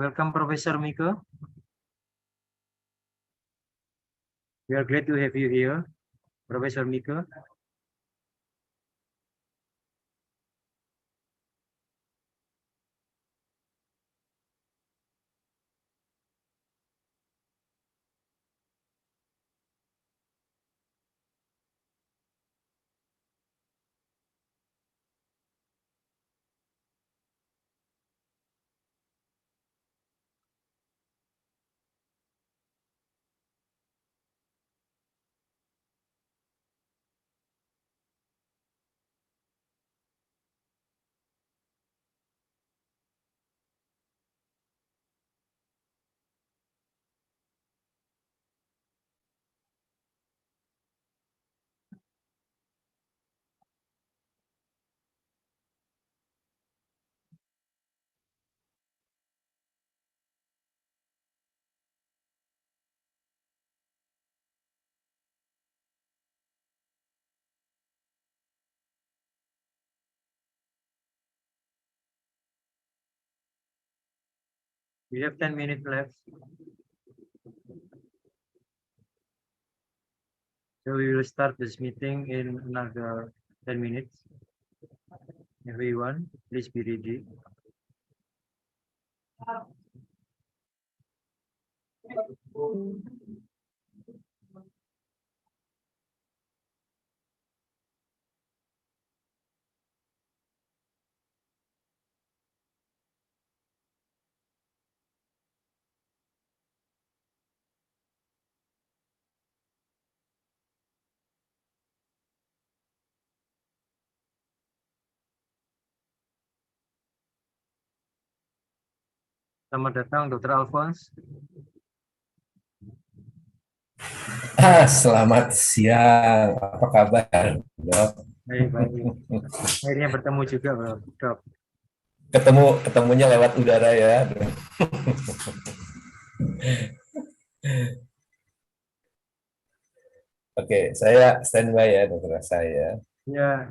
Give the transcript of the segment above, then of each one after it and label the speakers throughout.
Speaker 1: Welcome, Professor Miko. We are glad to have you here, Professor Miko. We have 10 minutes left. So we will start this meeting in another 10 minutes. Everyone, please be ready. Selamat datang, Dr. Alphonse.
Speaker 2: Selamat siang, apa kabar, Dok?
Speaker 1: Baik. Akhirnya bertemu juga, Dok.
Speaker 2: Ketemunya lewat udara ya. Oke, saya standby ya, dokter saya.
Speaker 1: Ya.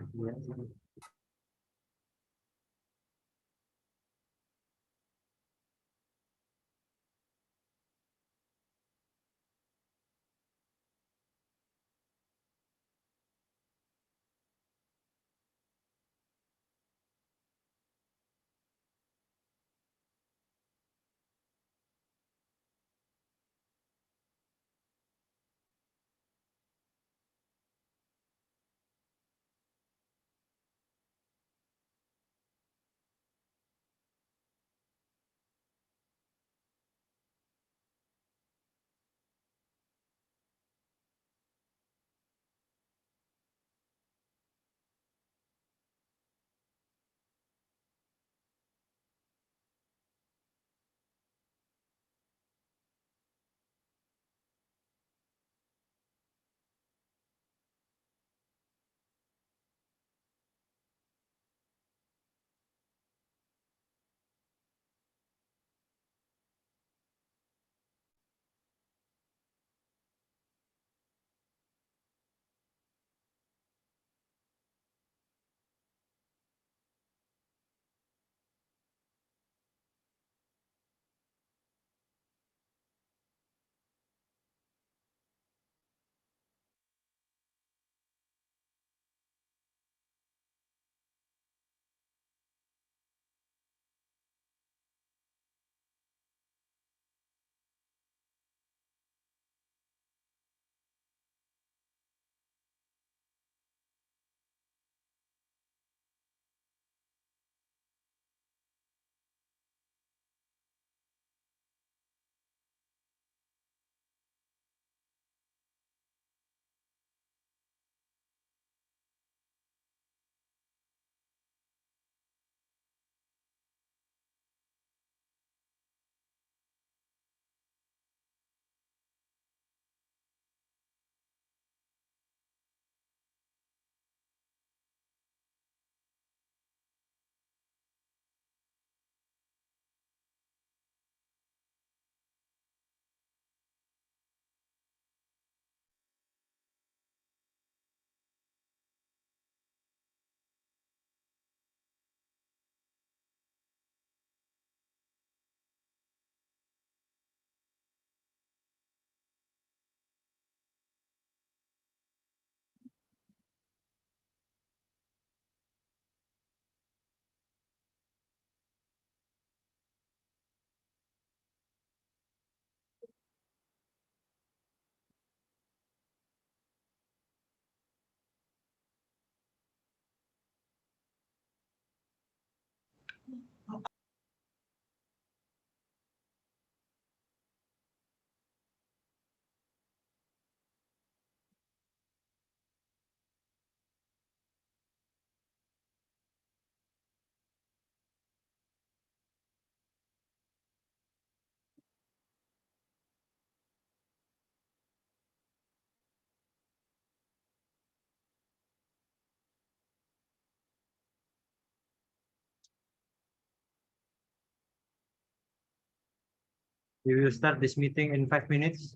Speaker 1: We will start this meeting in 5 minutes.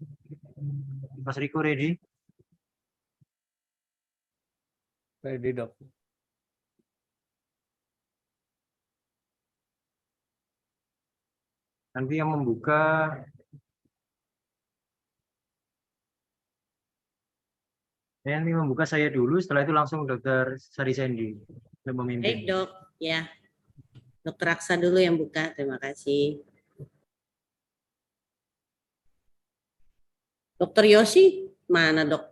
Speaker 1: Mas Riko ready?
Speaker 3: Ready, Dok.
Speaker 1: Nanti yang membuka saya dulu, setelah itu langsung Dr. Sari Sandy yang memimpin.
Speaker 4: Baik, Dok. Ya. Dokter Aksa dulu yang buka. Terima kasih. Dokter Yosi, mana, Dok?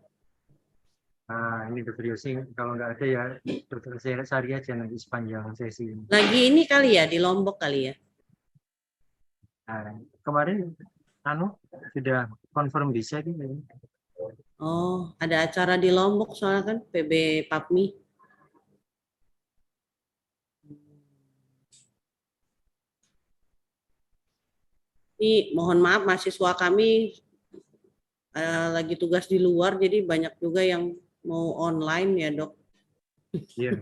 Speaker 1: Nah, ini Dr. Yosi, kalau nggak ada ya Dr. Sari aja nanti sepanjang sesi.
Speaker 4: Lagi ini kali ya, di Lombok kali ya?
Speaker 1: Nah, kemarin sudah confirm bisa gitu.
Speaker 4: Oh, ada acara di Lombok soalnya kan, PB PAPMI. Ini mohon maaf mahasiswa kami lagi tugas di luar, jadi banyak juga yang mau online ya, Dok.
Speaker 1: Iya.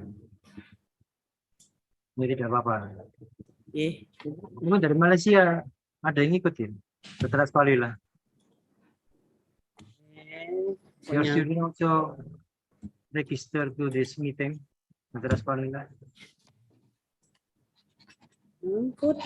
Speaker 1: Ini tidak apa-apa.
Speaker 4: Yeah.
Speaker 1: Ini dari Malaysia ada yang ngikutin. Dr. Asfalila. Your student also register to this meeting. Dr. Asfalila.
Speaker 4: Good.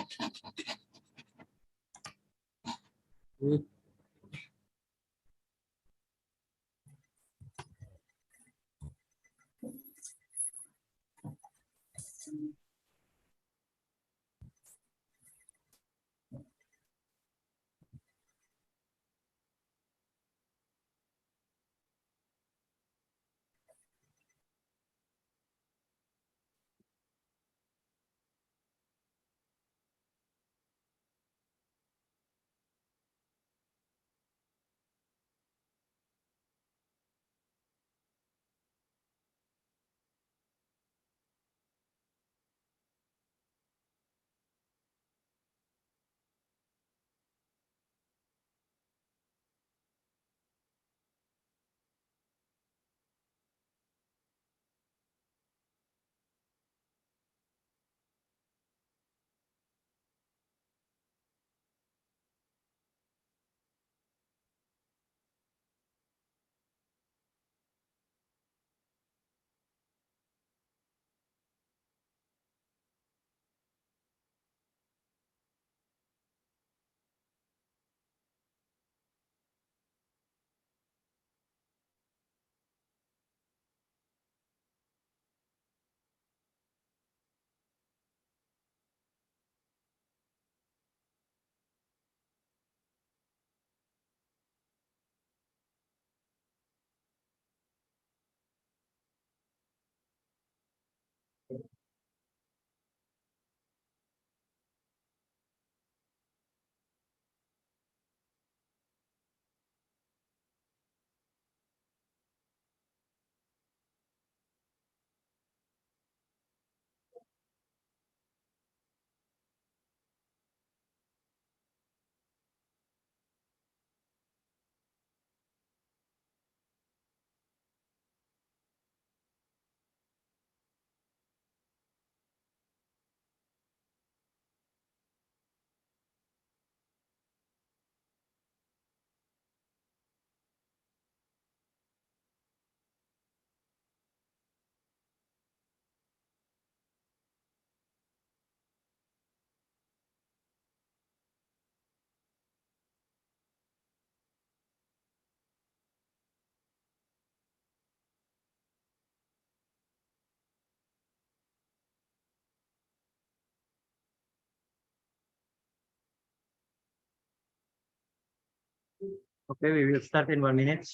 Speaker 1: Okay, we will start in 1 minute.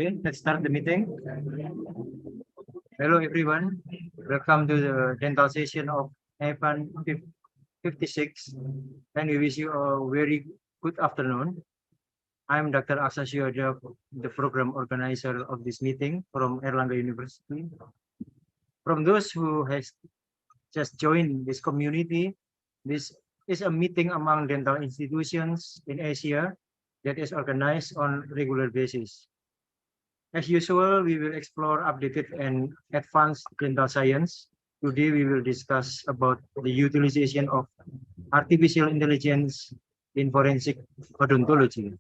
Speaker 1: Okay, let's start the meeting. Hello everyone, welcome to the dental session of APAN56, and we wish you a very good afternoon. I'm Dr. Aksa Shioda, the program organizer of this meeting from Erlangga University. From those who has just joined this community, this is a meeting among dental institutions in Asia that is organized on regular basis. As usual, we will explore updated and advanced dental science. Today, we will discuss about the utilization of artificial intelligence in forensic odontology.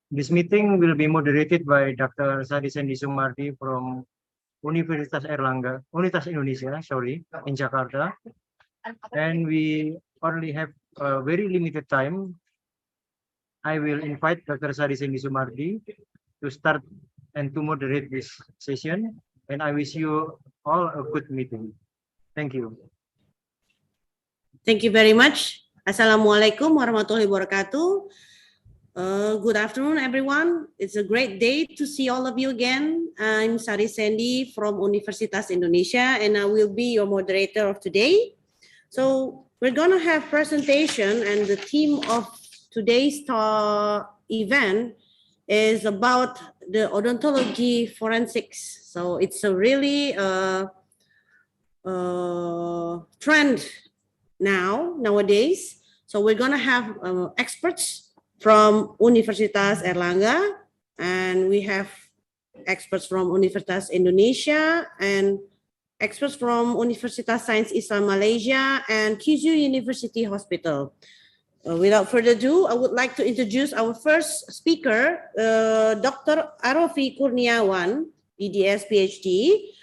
Speaker 1: This meeting will be moderated by Dr. Sari Sendi Sumardi from Universitas Indonesia, in Jakarta. And we only have a very limited time. I will invite Dr. Sari Sendi Sumardi to start and to moderate this session. And I wish you all a good meeting. Thank you.
Speaker 4: Thank you very much. Assalamualaikum warahmatullahi wabarakatuh. Good afternoon, everyone. It's a great day to see all of you again. I'm Sari Sendi from Universitas Indonesia, and I will be your moderator of today. So we're going to have presentation, and the theme of today's event is about the odontology forensics. So it's a really trend nowadays. So we're going to have experts from Universitas Erlangga, and we have experts from Universitas Indonesia and experts from Universitas Sains Islam Malaysia and Kyushu University Hospital. Without further ado, I would like to introduce our first speaker, Dr. Arofi Kurniawan, EDS PhD.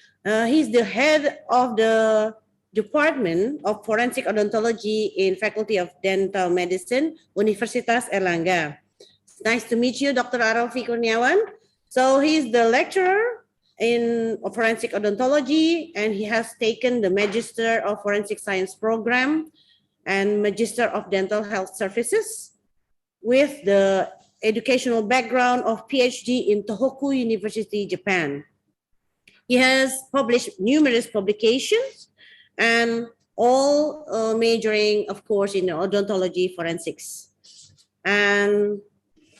Speaker 4: He's the head of the Department of Forensic Odontology in Faculty of Dental Medicine, Universitas Erlangga. It's nice to meet you, Dr. Arofi Kurniawan. So he's the lecturer in Forensic Odontology, and he has taken the Magister of Forensic Science program and Magister of Dental Health Services with the educational background of PhD in Tohoku University, Japan. He has published numerous publications and all majoring, of course, in odontology forensics. And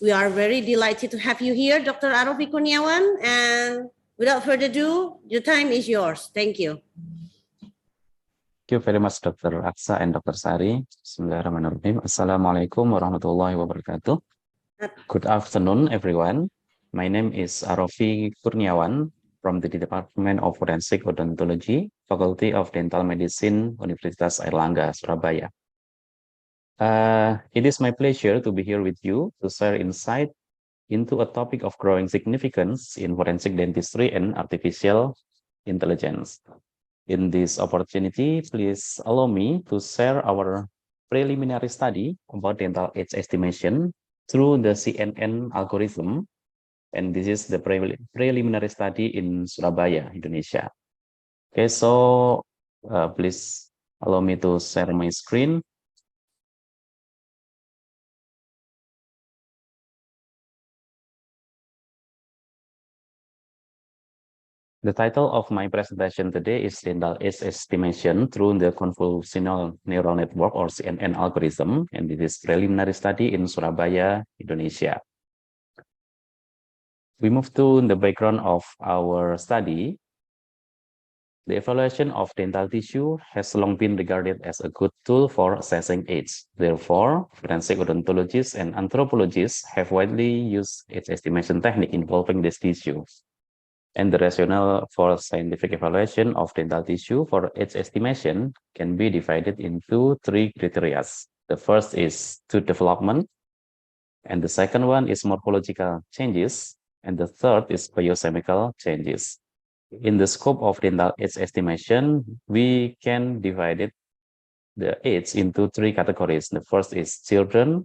Speaker 4: we are very delighted to have you here, Dr. Arofi Kurniawan. And without further ado, the time is yours. Thank you.
Speaker 5: Thank you very much, Dr. Aksa and Dr. Sari. Bismillahirrahmanirrahim. Assalamualaikum warahmatullahi wabarakatuh. Good afternoon, everyone. My name is Arofi Kurniawan from the Department of Forensic Odontology, Faculty of Dental Medicine, Universitas Erlangga, Surabaya. It is my pleasure to be here with you to share insight into a topic of growing significance in forensic dentistry and artificial intelligence. In this opportunity, please allow me to share our preliminary study about dental age estimation through the CNN algorithm. And this is the preliminary study in Surabaya, Indonesia. Okay, so please allow me to share my screen. The title of my presentation today is Dental Age Estimation through the Convolutional Neural Network, or CNN algorithm, and it is preliminary study in Surabaya, Indonesia. We move to the background of our study. The evaluation of dental tissue has long been regarded as a good tool for assessing age. Therefore, forensic odontologists and anthropologists have widely used age estimation technique involving this tissue. And the rationale for scientific evaluation of dental tissue for age estimation can be divided into three criteria. The first is tooth development, and the second one is morphological changes, and the third is biochemical changes. In the scope of dental age estimation, we can divide the age into three categories. The first is children,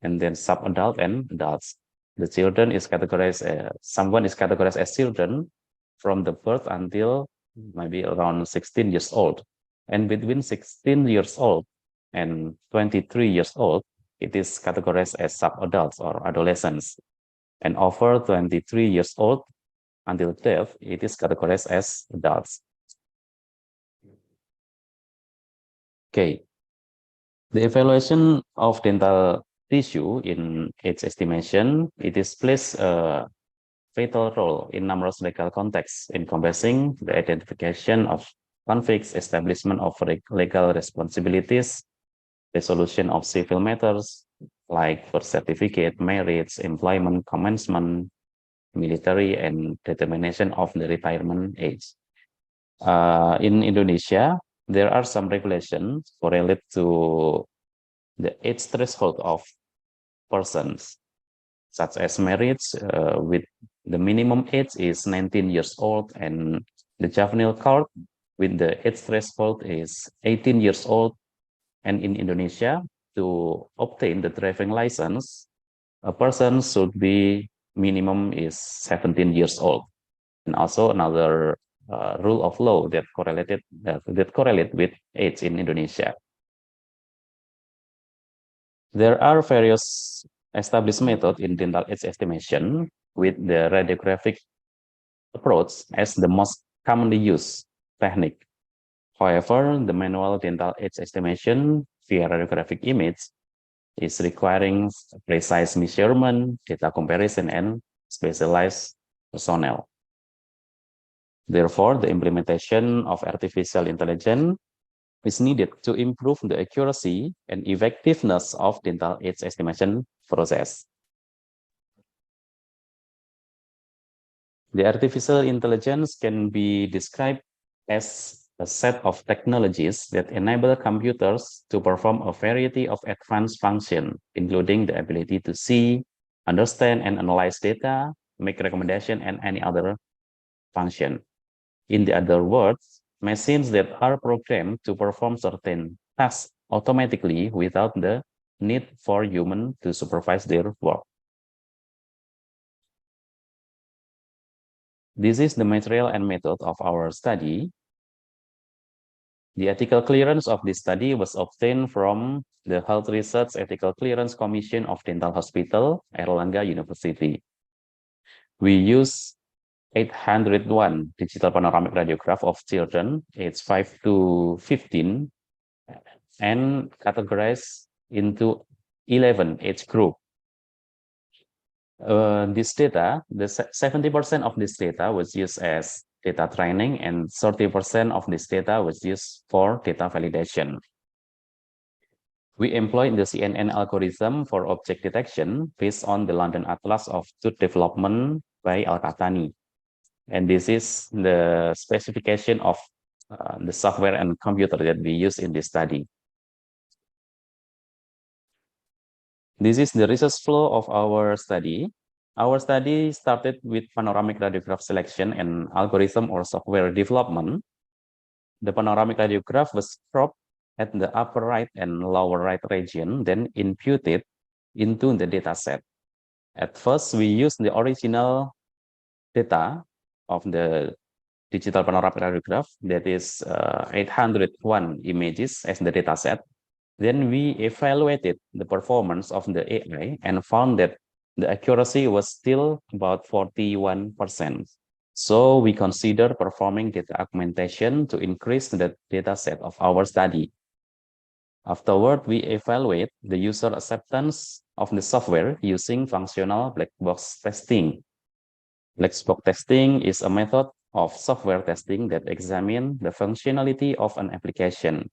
Speaker 5: and then sub-adult and adults. The children is categorized, someone is categorized as children from the birth until maybe around 16 years old. And between 16 years old and 23 years old, it is categorized as sub-adults or adolescents. and over 23 years old until death, it is categorized as adults. Okay. The evaluation of dental tissue in age estimation, it is plays a vital role in numerous legal contexts encompassing the identification of conflicts, establishment of legal responsibilities, resolution of civil matters like birth certificate, marriage, employment, commencement, military, and determination of the retirement age. In Indonesia, there are some regulations correlate to the age threshold of persons, such as marriage with the minimum age is 19 years old, and the juvenile court with the age threshold is 18 years old. And in Indonesia, to obtain the driving license, a person should be minimum is 17 years old. And also another rule of law that correlate with age in Indonesia. There are various established methods in dental age estimation, with the radiographic approach as the most commonly used technique. However, the manual dental age estimation via radiographic image is requiring precise measurement, data comparison, and specialized personnel. Therefore, the implementation of artificial intelligence is needed to improve the accuracy and effectiveness of dental age estimation process. The artificial intelligence can be described as a set of technologies that enable computers to perform a variety of advanced functions, including the ability to see, understand, and analyze data, make recommendations, and any other function. In the other words, machines that are programmed to perform certain tasks automatically without the need for human to supervise their work. This is the material and method of our study. The ethical clearance of this study was obtained from the Health Research Ethical Clearance Commission of Dental Hospital, Erlangga University. We use 801 digital panoramic radiograph of children aged 5 to 15 and categorized into 11 age group. This data, the 70% of this data was used as data training, and 30% of this data was used for data validation. We employed the CNN algorithm for object detection based on the London Atlas of Tooth Development by Al-Qahtani. And this is the specification of the software and computer that we use in this study. This is the research flow of our study. Our study started with panoramic radiograph selection and algorithm or software development. The panoramic radiograph was cropped at the upper right and lower right region, then imputed into the data set. At first, we used the original data of the digital panoramic radiograph, that is 801 images as the data set. Then we evaluated the performance of the AI and found that the accuracy was still about 41%. So we consider performing data augmentation to increase the data set of our study. Afterward, we evaluate the user acceptance of the software using functional black box testing. Black box testing is a method of software testing that examines the functionality of an application.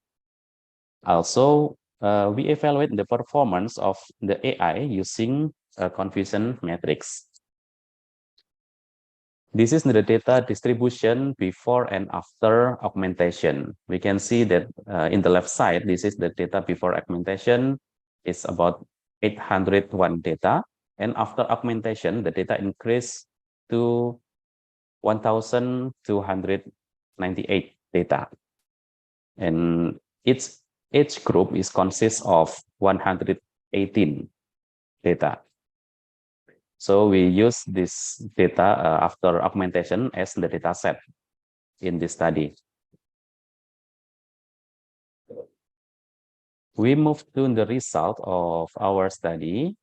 Speaker 5: Also, we evaluate the performance of the AI using a confusion matrix. This is the data distribution before and after augmentation. We can see that in the left side, this is the data before augmentation. It's about 801 data. And after augmentation, the data increased to 1,298 data. And its age group is consists of 118 data. So we use this data after augmentation as the data set in this study. We move to the result of our study.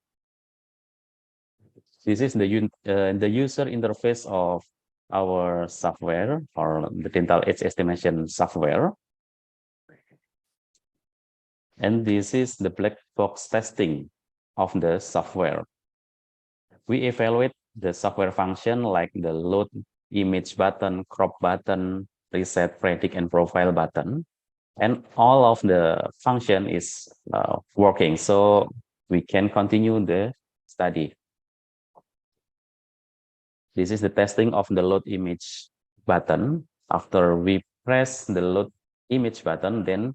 Speaker 5: This is the user interface of our software or the dental age estimation software. And this is the black box testing of the software. We evaluate the software function like the load image button, crop button, reset, predict, and profile button. And all of the function is working. So we can continue the study. This is the testing of the load image button. After we press the load image button, then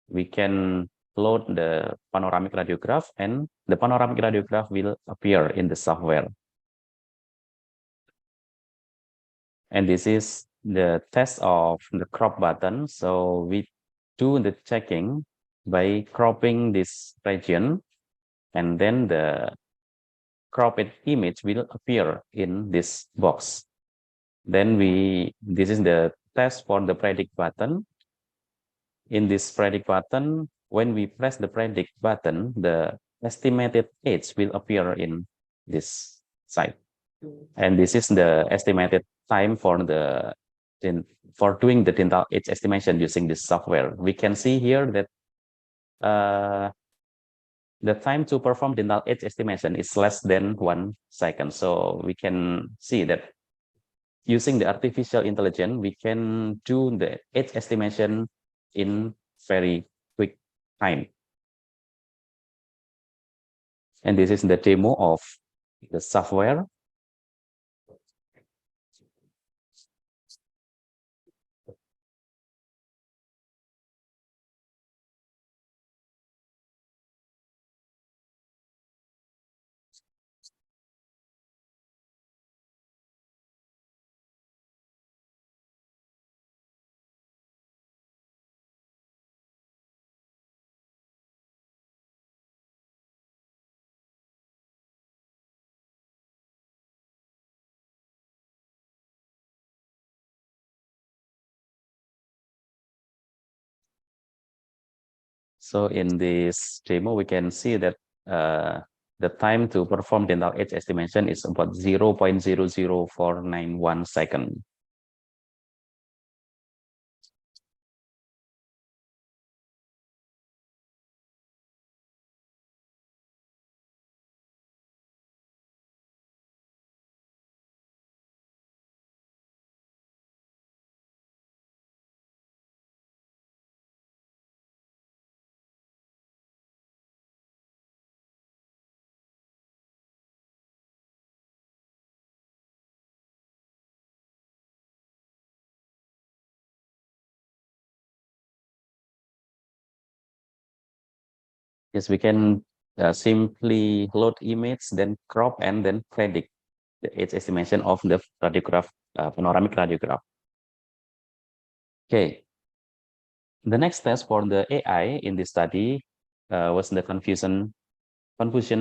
Speaker 5: we can load the panoramic radiograph and the panoramic radiograph will appear in the software. And this is the test of the crop button. So we do the checking by cropping this region, and then the cropped image will appear in this box. Then this is the test for the predict button. In this predict button, when we press the predict button, the estimated age will appear in this site. And this is the estimated time for doing the dental age estimation using this software. We can see here that the time to perform dental age estimation is less than 1 second. So we can see that using the artificial intelligence, we can do the age estimation in very quick time. And this is the demo of the software. So in this demo, we can see that the time to perform dental age estimation is about 0.00491 seconds. Yes, we can simply load image, then crop, and then predict the age estimation of the radiograph, panoramic radiograph. Okay. The next test for the AI in this study was the confusion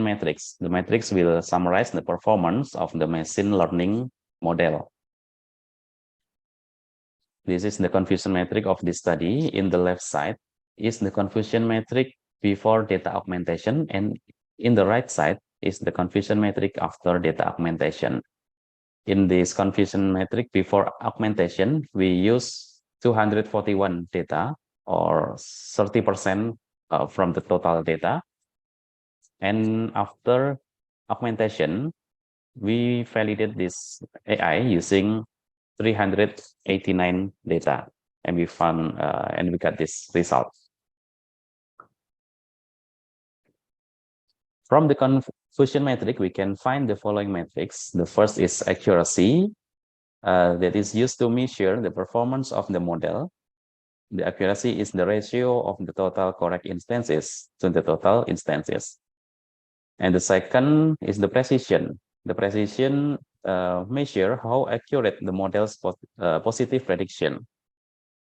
Speaker 5: matrix. The matrix will summarize the performance of the machine learning model. This is the confusion metric of this study. In the left side is the confusion metric before data augmentation, and in the right side is the confusion metric after data augmentation. In this confusion metric before augmentation, we use 241 data, or 30% from the total data. And after augmentation, we validate this AI using 389 data, and we found and we got this result. From the confusion metric, we can find the following metrics. The first is accuracy, that is used to measure the performance of the model. The accuracy is the ratio of the total correct instances to the total instances. And the second is the precision. The precision measure how accurate the model's positive prediction.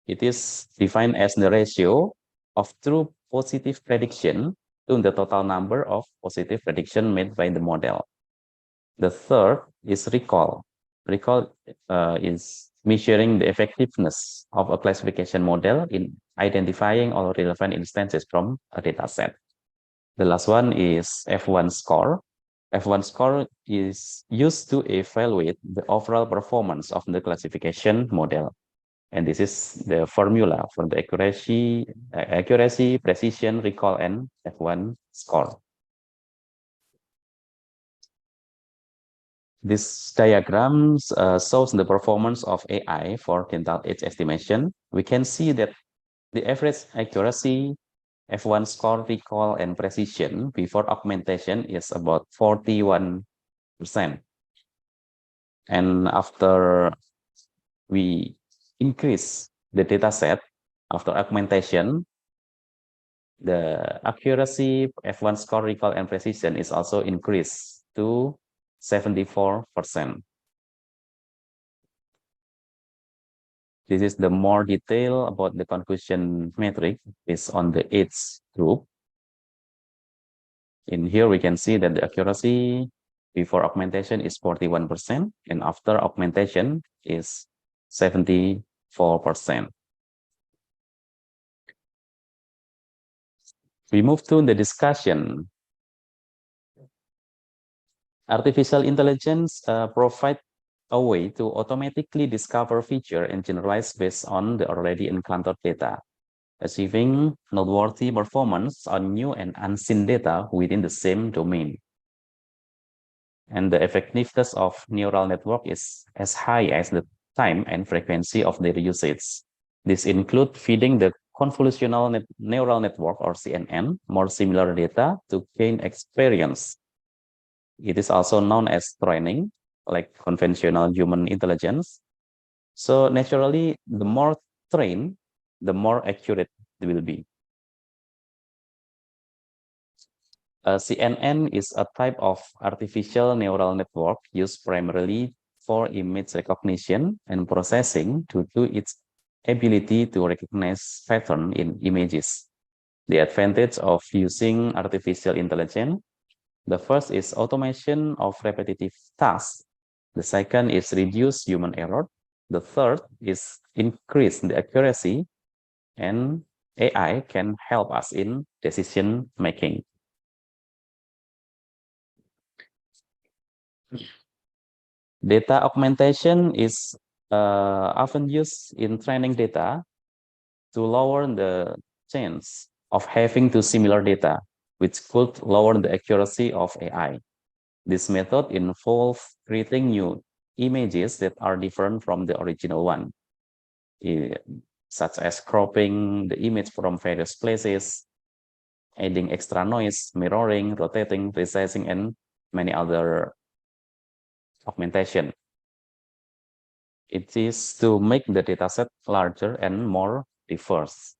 Speaker 5: It is defined as the ratio of true positive prediction to the total number of positive prediction made by the model. The third is recall. Recall is measuring the effectiveness of a classification model in identifying all relevant instances from a data set. The last one is F1 score. F1 score is used to evaluate the overall performance of the classification model. And this is the formula for the accuracy, precision, recall, and F1 score. This diagram shows the performance of AI for dental age estimation. We can see that the average accuracy, F1 score, recall, and precision before augmentation is about 41%. And after we increase the data set, after augmentation, the accuracy, F1 score, recall, and precision is also increased to 74%. This is the more detail about the conclusion metric is on the age group. In here, we can see that the accuracy before augmentation is 41%, and after augmentation is 74%. We move to the discussion. Artificial intelligence provides a way to automatically discover feature and generalize based on the already encountered data, achieving noteworthy performance on new and unseen data within the same domain. And the effectiveness of neural network is as high as the time and frequency of their usage. This includes feeding the convolutional neural network, or CNN, more similar data to gain experience. It is also known as training, like conventional human intelligence. So naturally, the more trained, the more accurate it will be. CNN is a type of artificial neural network used primarily for image recognition and processing due to its ability to recognize patterns in images. The advantage of using artificial intelligence: the first is automation of repetitive tasks. The second is reduce human error. The third is increase the accuracy, and AI can help us in decision making. Data augmentation is often used in training data to lower the chance of having two similar data, which could lower the accuracy of AI. This method involves creating new images that are different from the original one, such as cropping the image from various places, adding extra noise, mirroring, rotating, resizing, and many other augmentation. It is to make the dataset larger and more diverse.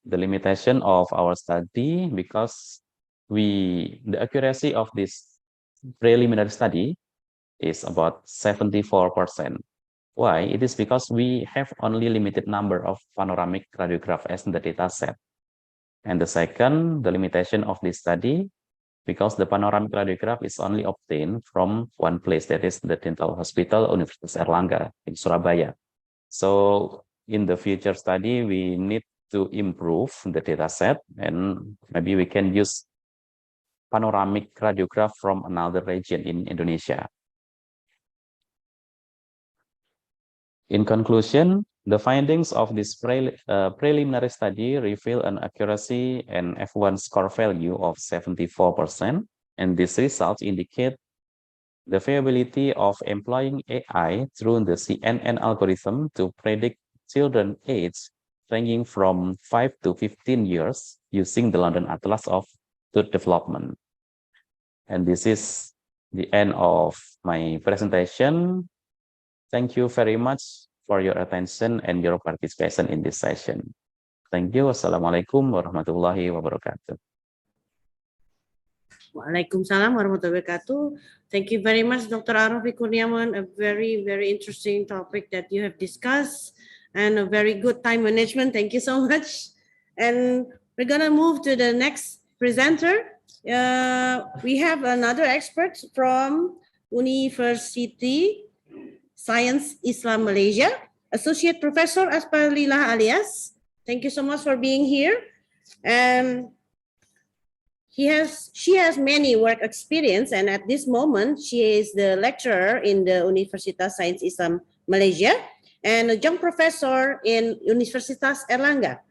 Speaker 5: The limitation of our study, because the accuracy of this preliminary study is about 74%. Why? It is because we have only limited number of panoramic radiograph as in the data set. And the second, the limitation of this study, because the panoramic radiograph is only obtained from one place, that is the Dental Hospital Universitas Airlangga in Surabaya. So in the future study, we need to improve the data set, and maybe we can use panoramic radiograph from another region in Indonesia. In conclusion, the findings of this preliminary study reveal an accuracy and F1 score value of 74%, and these results indicate the viability of employing AI through the CNN algorithm to predict children age ranging from 5 to 15 years using the London Atlas of Tooth Development. And this is the end of my presentation. Thank you very much for your attention and your participation in this session. Thank you. Wassalamualaikum warahmatullahi wabarakatuh.
Speaker 4: Waalaikumsalam warahmatullahi wabarakatuh. Thank you very much, Dr. Arafi Kurniawan. A very, very interesting topic that you have discussed, and a very good time management. Thank you so much. And we're gonna move to the next presenter. We have another expert from University Science Islam Malaysia, Associate Professor Asparlillah Alias. Thank you so much for being here. And She has many work experience, and at this moment, she is the lecturer in the Universitas Sains Islam Malaysia and a young professor in Universitas Erlangga.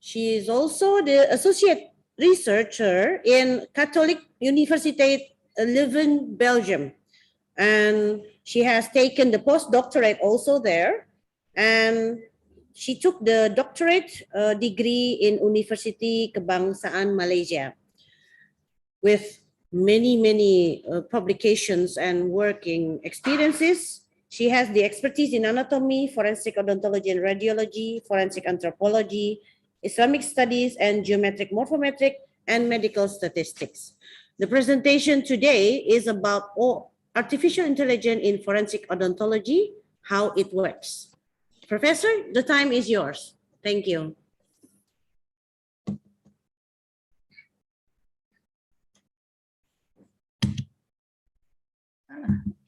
Speaker 4: She is also the associate researcher in Catholic University Leuven, Belgium. And she has taken the postdoctorate also there. And she took the doctorate degree in University Kebangsaan Malaysia with many publications and working experiences. She has the expertise in anatomy, forensic odontology and radiology, forensic anthropology, Islamic studies, and geometric morphometric and medical statistics. The presentation today is about artificial intelligence in forensic odontology, how it works. Professor, the time is yours. Thank you.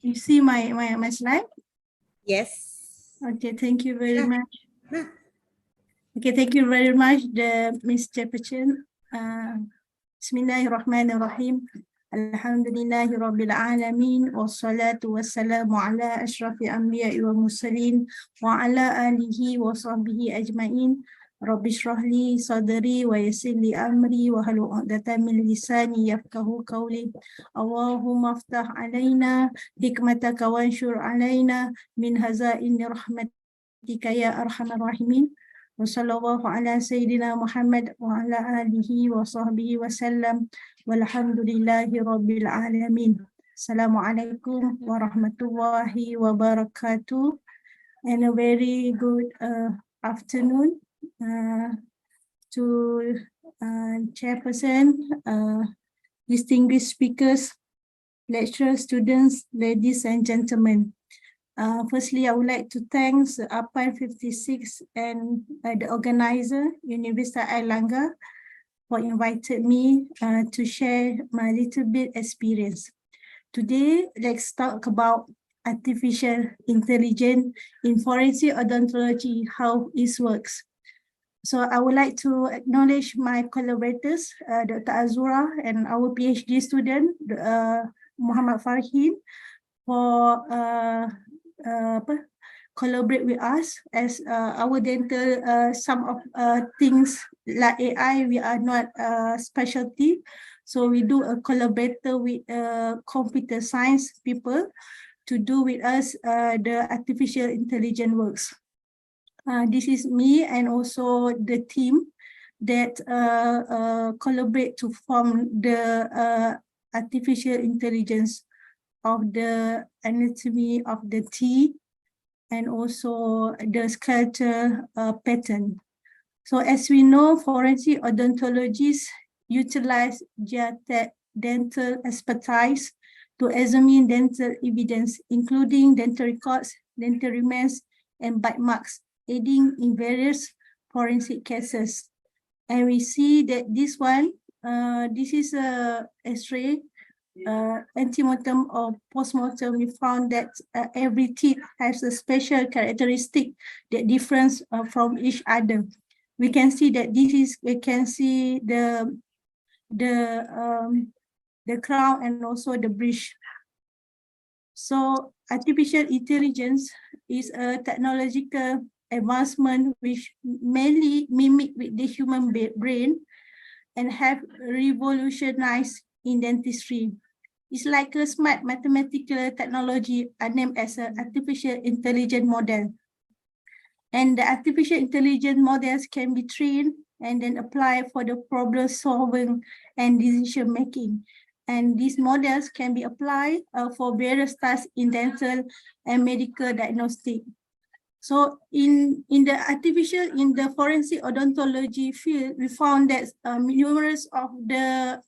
Speaker 6: You see my slide?
Speaker 4: Yes.
Speaker 6: Okay, thank you very
Speaker 4: Yeah.
Speaker 6: much.
Speaker 4: Yeah.
Speaker 6: Okay, thank you very much, Ms. Chairperson. Bismillahirrahmanirrahim. Alhamdulillahi Rabbil Alamin. Wassalatu wassalamu ala ashrafi anbiya'i wa mursalin wa ala alihi wa sahbihi ajma'in. Rabbi shrah li sadri wa yassir li amri wa hlul 'uqdatam min lisani yafqahu qawli. Allahumma aftah alaina hikmataka wanshur alaina min hazaini rahmatika ya arhamar rahimin. Wa sallallahu ala sayyidina Muhammad wa ala alihi wa sahbihi wa sallam. Walhamdulillahi rabbil alamin. Assalamualaikum warahmatullahi wabarakatuh. And a very good afternoon to Chairperson, distinguished speakers, lecturers, students, ladies and gentlemen. Firstly, I would like to thank APAN56 and the organizer, Universitas Erlangga, for inviting me to share my little bit experience. Today, let's talk about artificial intelligence in forensic odontology, how it works. So I would like to acknowledge my collaborators, Dr. Azura and our PhD student, Muhammad Farhin, for collaborate with us as our dental, some of things like AI, we are not specialty. So we do a collaborator with computer science people to do with us the artificial intelligence works. This is me and also the team that collaborate to form the artificial intelligence of the anatomy of the teeth and also the skeletal pattern. So as we know, forensic odontologists utilize their dental expertise to examine dental evidence, including dental records, dental remains, and bite marks, aiding in various forensic cases. And we see that this one, this is a X-ray, antemortem or postmortem. We found that every teeth has a special characteristic that differs from each other. We can see that this is, we can see the crown and also the bridge. So artificial intelligence is a technological advancement which mainly mimic with the human brain and have revolutionized in dentistry. It's like a smart mathematical technology named as an artificial intelligence model. And the artificial intelligence models can be trained and then applied for the problem solving and decision making. And these models can be applied for various tasks in dental and medical diagnostic. So in the forensic odontology field, we found that numerous of the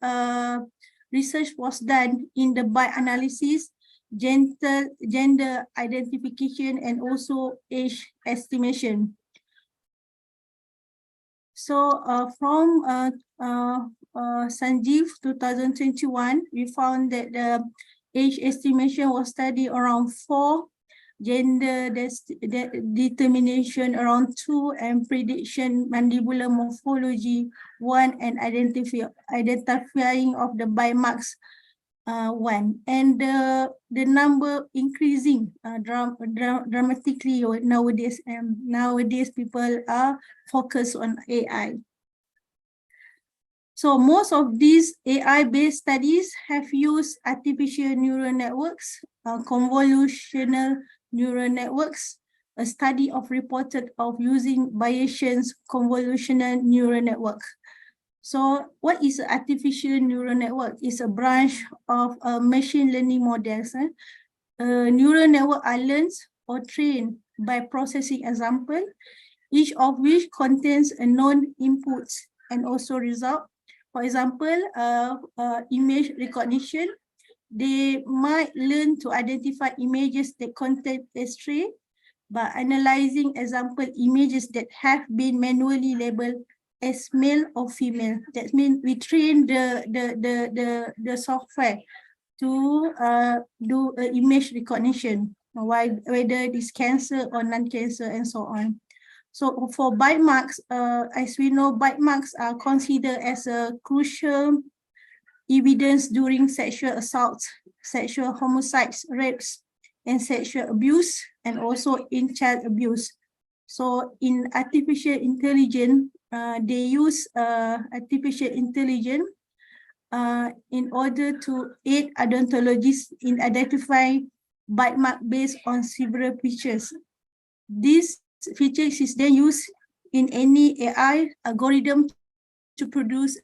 Speaker 6: research was done in the bite analysis, gender identification, and also age estimation. So from Sanjeev 2021, we found that the age estimation was studied around 4 gender determination around 2, and prediction mandibular morphology 1, and identifying of the bite marks 1. And the number increasing dramatically nowadays, and nowadays people are focused on AI. So most of these AI-based studies have used artificial neural networks, convolutional neural networks. A study of reported of using Bayesian's convolutional neural network. So what is an artificial neural network? It's a branch of machine learning models. Neural network are learned or trained by processing example, each of which contains a known inputs and also result. For example, image recognition, they might learn to identify images that contain a stray by analyzing example images that have been manually labeled as male or female. That means we train the software to do image recognition, whether it is cancer or non-cancer and so on. So for bite marks, as we know, bite marks are considered as a crucial evidence during sexual assaults, sexual homicides, rapes, and sexual abuse, and also in child abuse. So in artificial intelligence, they use artificial intelligence in order to aid odontologists in identifying bite mark based on several features. These features is then used in any AI algorithm to produce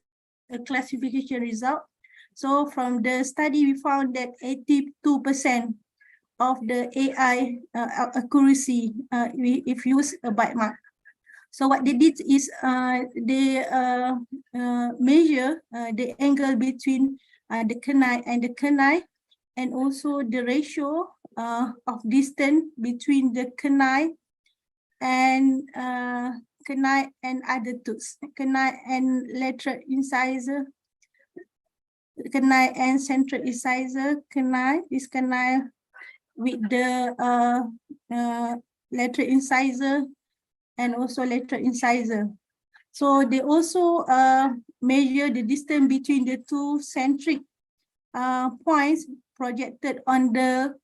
Speaker 6: a classification result. So from the study, we found that 82% of the AI accuracy if use a bite mark. So what they did is they measure the angle between the canine and the canine, and also the ratio of distance between the canine and other tooths, canine and lateral incisor, canine and central incisor, this canine with the lateral incisor and also lateral incisor. So they also measure the distance between the two centric points projected on the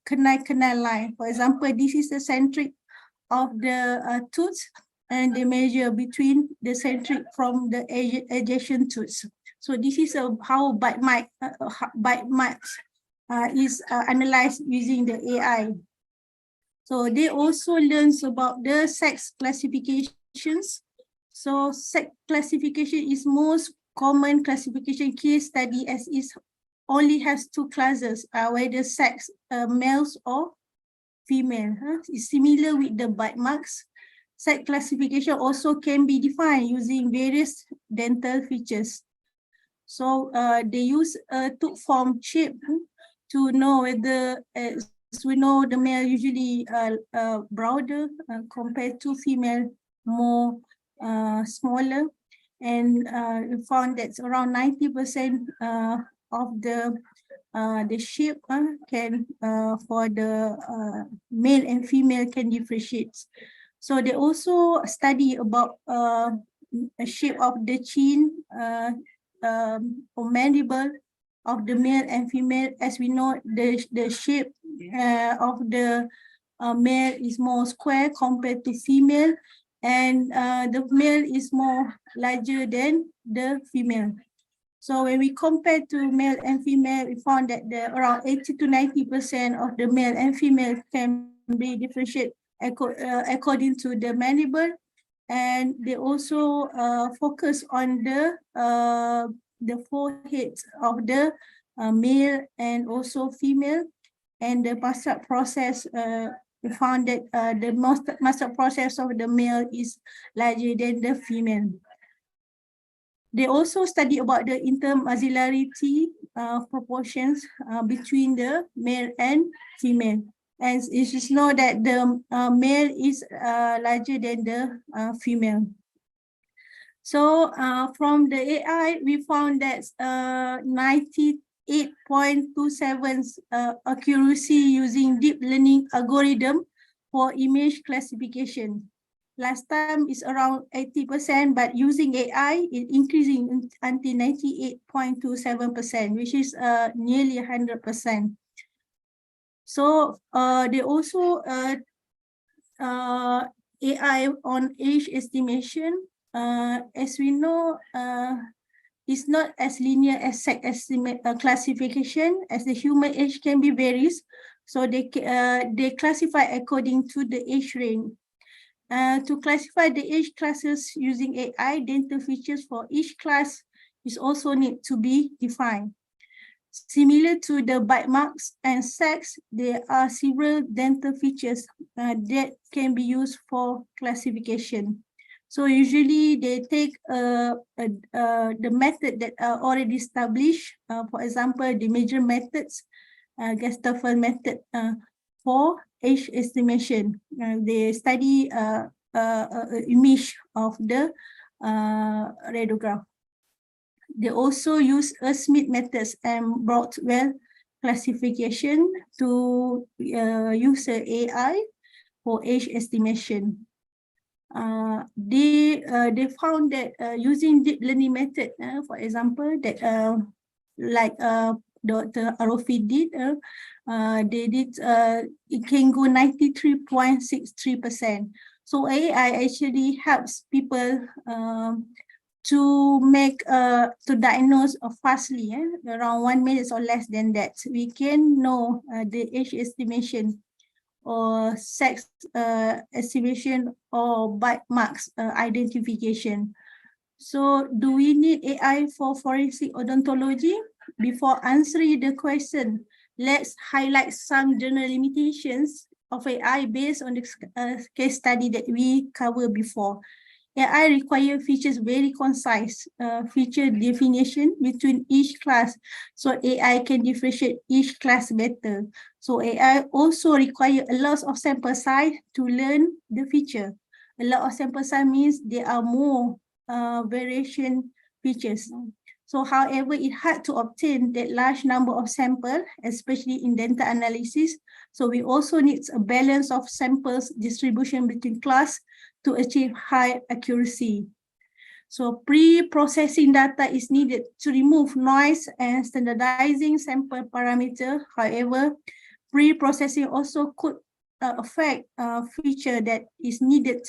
Speaker 6: canine line. For example, this is the centric of the tooth, and they measure between the centric from the adjacent tooths. So this is how bite marks is analyzed using the AI. So they also learn about the sex classifications. So sex classification is most common classification case study, as it only has 2 classes, whether sex, males or female. It's similar with the bite marks. Sex classification also can be defined using various dental features. So they use a tooth form shape to know whether, as we know, the male usually broader compared to female, more smaller, and we found that around 90% of the shape can for the male and female can differentiate. So they also study about the shape of the chin or mandible of the male and female. As we know, the shape of the male is more square compared to female, and the male is more larger than the female. So when we compare to male and female, we found that around 80 to 90% of the male and female can be differentiated according to the mandible, and they also focus on the foreheads of the male and also female, and the massage process. We found that the massage process of the male is larger than the female. They also study about the intermaxillary proportions between the male and female. And it is known that the male is larger than the female. So from the AI, we found that 93% 98.27 accuracy using deep learning algorithm for image classification. Last time is around 80%, but using AI, it increasing until 98.27%, which is nearly 100%. So they also AI on age estimation. As we know, it's not as linear as sex estimate classification, as the human age can be varies. So they classify according to the age range. To classify the age classes using AI, dental features for each class is also need to be defined. Similar to the bite marks and sex, there are several dental features that can be used for classification. So usually they take the method that are already established. For example, the major methods, Gestafel method for age estimation. They study image of the radiograph. They also use Smith methods and Broadwell classification to use AI for age estimation. They found that using deep learning method, for example, that like Dr. Arofi did, they did it can go 93.63%. So AI actually helps people to make to diagnose fastly, around 1 minute or less than that. We can know the age estimation or sex estimation or bite marks identification. So do we need AI for forensic odontology? Before answering the question, let's highlight some general limitations of AI based on the case study that we covered before. AI require features very concise, feature definition between each class, so AI can differentiate each class better. So AI also require a lot of sample size to learn the feature. A lot of sample size means there are more variation features. So however, it hard to obtain that large number of samples, especially in dental analysis. So we also need a balance of samples distribution between class to achieve high accuracy. So pre-processing data is needed to remove noise and standardizing sample parameter. However, pre-processing also could affect feature that is needed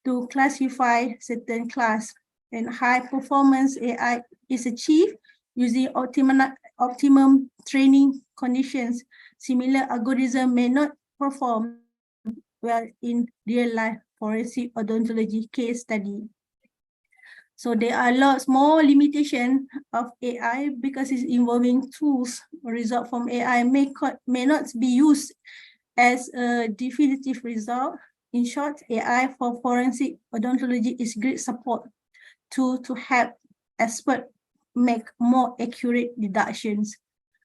Speaker 6: to classify certain class, and high performance AI is achieved using optimum training conditions. Similar algorithm may not perform well in real life forensic odontology case study. So there are lots more limitation of AI because it's involving tools. Result from AI may not be used as a definitive result. In short, AI for forensic odontology is great support to help experts make more accurate deductions.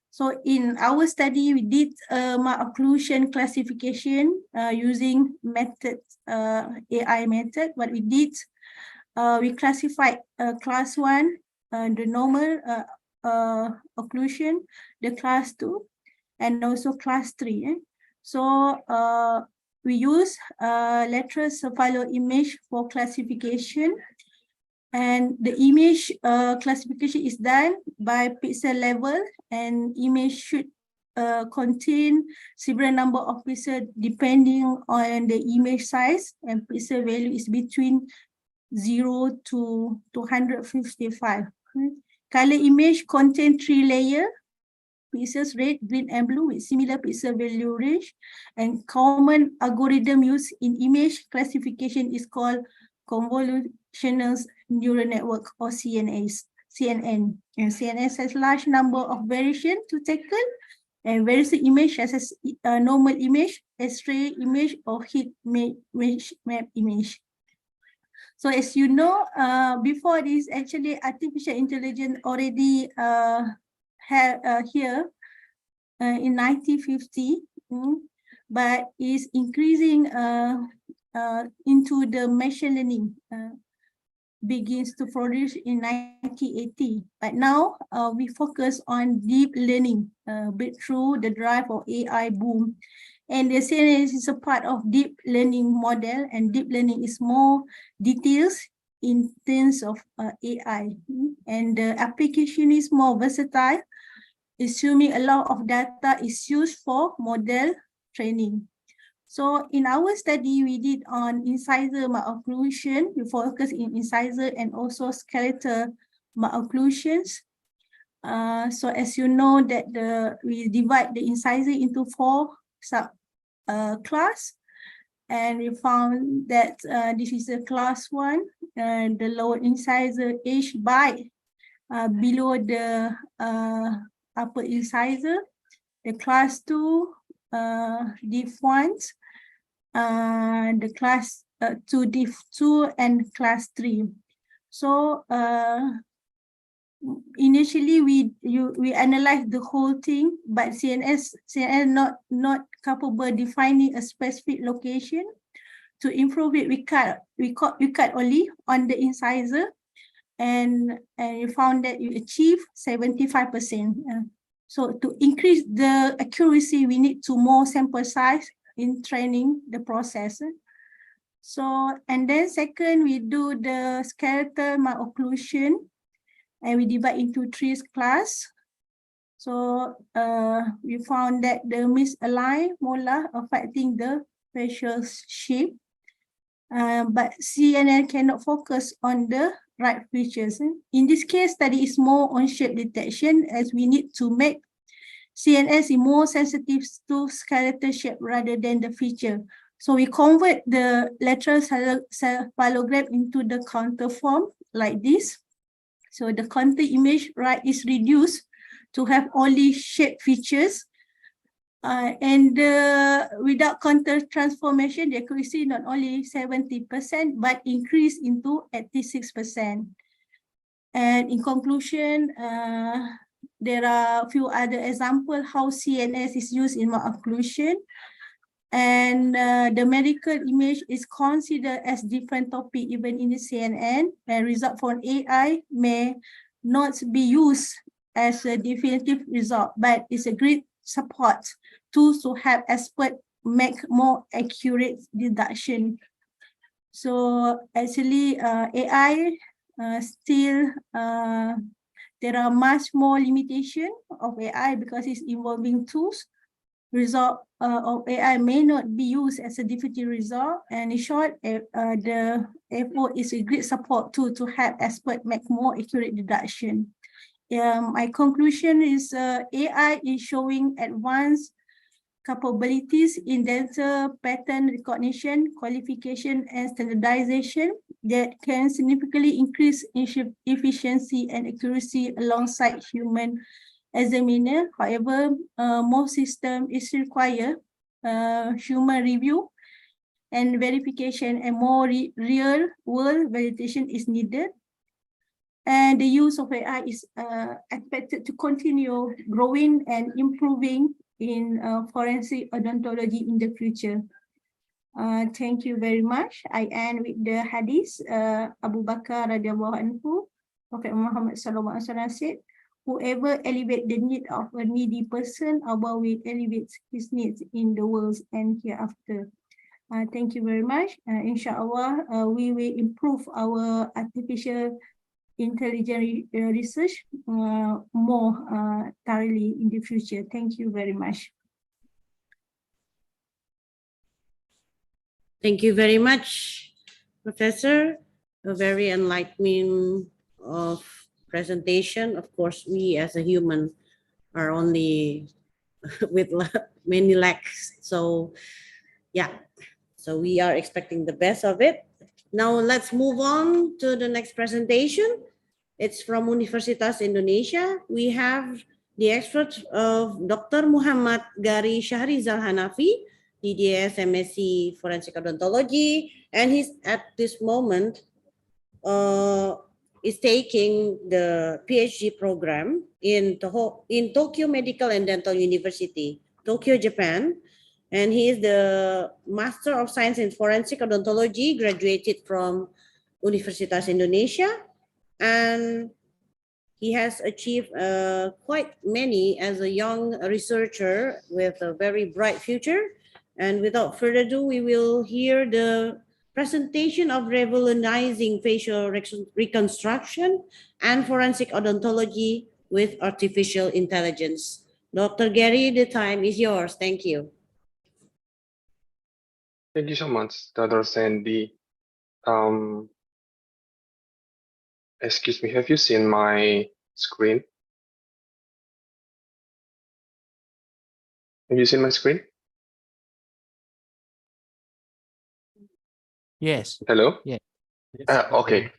Speaker 6: So in our study, we did malocclusion classification using method, AI method. What we did, we classified class 1, the normal occlusion, the class 2, and also class 3. So we use lateral cephalo image for classification. And the image classification is done by pixel level, and image should contain several number of pixels depending on the image size, and pixel value is between 0 to 255. Color image contain 3 layers, pixels red, green, and blue with similar pixel value range. And common algorithm used in image classification is called convolutional neural network, or CNN. And CNN has large number of variation to tackle, and various image as a normal image, X-ray image, or heat map image. So as you know, before this, actually artificial intelligence already had here in 1950, but is increasing into the machine learning. begins to flourish in 1980. But now we focus on deep learning, breakthrough the drive of AI boom. And the CNS is a part of deep learning model, and deep learning is more details in terms of AI. And the application is more versatile, assuming a lot of data is used for model training. So in our study, we did on incisor malocclusion. We focus in incisor and also skeletal malocclusions. So as you know that we divide the incisor into 4 sub class, and we found that this is a class 1, and the lower incisor edge bite below the upper incisor. The class 2 diff 1s, the class 2 diff 2, and class 3. So initially we analyzed the whole thing, but CNS not capable defining a specific location. To improve it, we cut only on the incisor, and we found that you achieve 75%. So to increase the accuracy, we need to more sample size in training the process. So, and then second, we do the skeletal malocclusion, and we divide into 3 classes. So we found that the misaligned molar affecting the facial shape, but CNN cannot focus on the right features. In this case, study is more on shape detection, as we need to make CNS more sensitive to skeletal shape rather than the feature. So we convert the lateral cephalogram into the counter form like this. So the counter image right is reduced to have only shape features, and without counter transformation, the accuracy not only 70% but increased into 86%. And in conclusion, there are a few other examples how CNS is used in malocclusion, and the medical image is considered as different topic even in the CNN, and result from AI may not be used as a definitive result, but it's a great support tools to help experts make more accurate deduction. So actually AI still there are much more limitation of AI because it's involving tools. Result of AI may not be used as a definitive result, and in short, the FO is a great support tool to help experts make more accurate deduction. My conclusion is AI is showing advanced capabilities in dental pattern recognition, qualification, and standardization that can significantly increase efficiency and accuracy alongside human examiner. However, most systems is require human review and verification, and more real world validation is needed. And the use of AI is expected to continue growing and improving in forensic odontology in the future. Thank you very much. I end with the hadith. Abu Bakar radhiyallahu anhu, Prophet Muhammad sallallahu alaihi wasallam said, "Whoever elevates the need of a needy person, Allah will elevate his needs in the world and hereafter." Thank you very much. Inshallah, we will improve our artificial intelligence research more thoroughly in the future. Thank you very much.
Speaker 4: Thank you very much, Professor. A very enlightening of presentation. Of course, we as a human are only with many lacks. So yeah, so we are expecting the best of it. Now let's move on to the next presentation. It's from Universitas Indonesia. We have the expert of Dr. Muhammad Gari Syahrizal Hanafi, DDS MSc Forensic Odontology, and he's at this moment is taking the PhD program in Tokyo Medical and Dental University, Tokyo, Japan. And he is the Master of Science in Forensic Odontology, graduated from Universitas Indonesia, and he has achieved quite many as a young researcher with a very bright future. And without further ado, we will hear the presentation of revolutionizing facial reconstruction and forensic odontology with artificial intelligence. Dr. Gary, the time is yours. Thank you.
Speaker 7: Thank you so much, Dr. Sandy. Excuse me, have you seen my screen? Have you seen my screen?
Speaker 3: Yes.
Speaker 7: Hello?
Speaker 3: Yeah.
Speaker 7: Okay.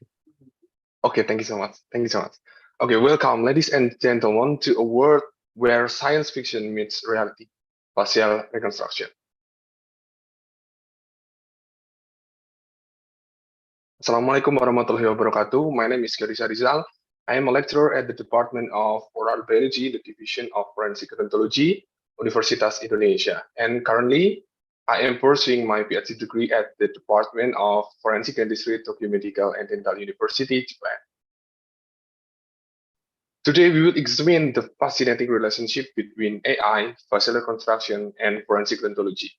Speaker 7: Okay, thank you so much. Thank you so much. Okay, welcome, ladies and gentlemen, to a world where science fiction meets reality, facial reconstruction. Assalamualaikum warahmatullahi wabarakatuh. My name is Gary Rizal. I am a lecturer at the Department of Oral Biology, the Division of Forensic Odontology, Universitas Indonesia. And currently, I am pursuing my PhD degree at the Department of Forensic Dentistry, Tokyo Medical and Dental University, Japan. Today, we will examine the fascinating relationship between AI, facial reconstruction, and forensic odontology.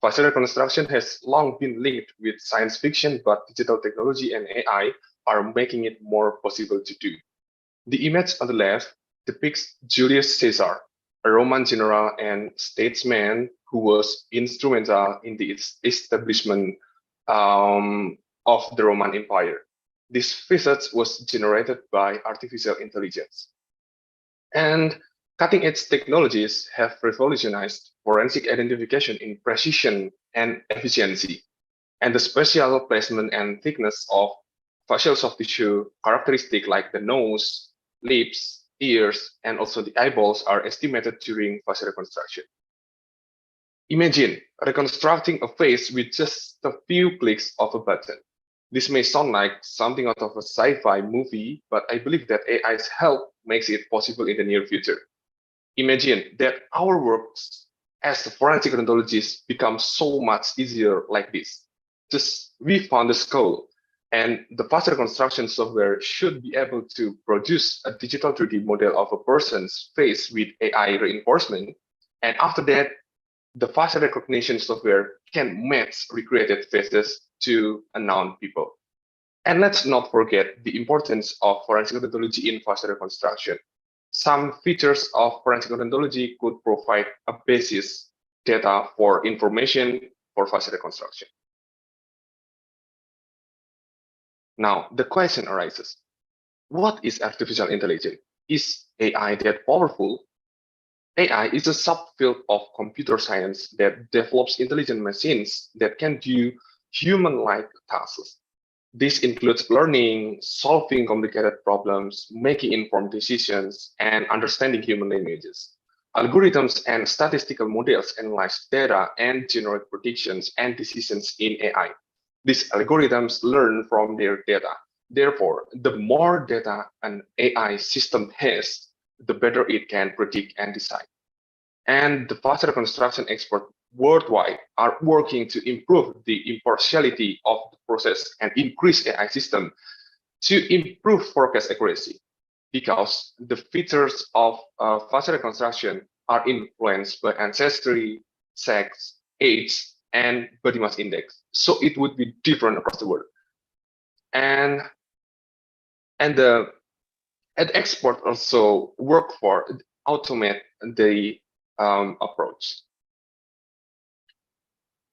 Speaker 7: Facial reconstruction has long been linked with science fiction, but digital technology and AI are making it more possible to do. The image on the left depicts Julius Caesar, a Roman general and statesman who was instrumental in the establishment of the Roman Empire. This visage was generated by artificial intelligence. And cutting-edge technologies have revolutionized forensic identification in precision and efficiency. And the spatial placement and thickness of facial soft tissue characteristics like the nose, lips, ears, and also the eyeballs are estimated during facial reconstruction. Imagine reconstructing a face with just a few clicks of a button. This may sound like something out of a sci-fi movie, but I believe that AI's help makes it possible in the near future. Imagine that our works as forensic odontologists become so much easier like this. Just we found the skull, and the facial reconstruction software should be able to produce a digital 3D model of a person's face with AI reinforcement. And after that, the facial recognition software can match recreated faces to unknown people. And let's not forget the importance of forensic odontology in facial reconstruction. Some features of forensic odontology could provide a basis data for information for facial reconstruction. Now, the question arises, what is artificial intelligence? Is AI that powerful? AI is a subfield of computer science that develops intelligent machines that can do human-like tasks. This includes learning, solving complicated problems, making informed decisions, and understanding human languages. Algorithms and statistical models analyze data and generate predictions and decisions in AI. These algorithms learn from their data. Therefore, the more data an AI system has, the better it can predict and decide. And the facial reconstruction experts worldwide are working to improve the impartiality of the process and increase AI system to improve forecast accuracy, because the features of facial reconstruction are influenced by ancestry, sex, age, and body mass index. So it would be different across the world. And the expert also work for automate the approach.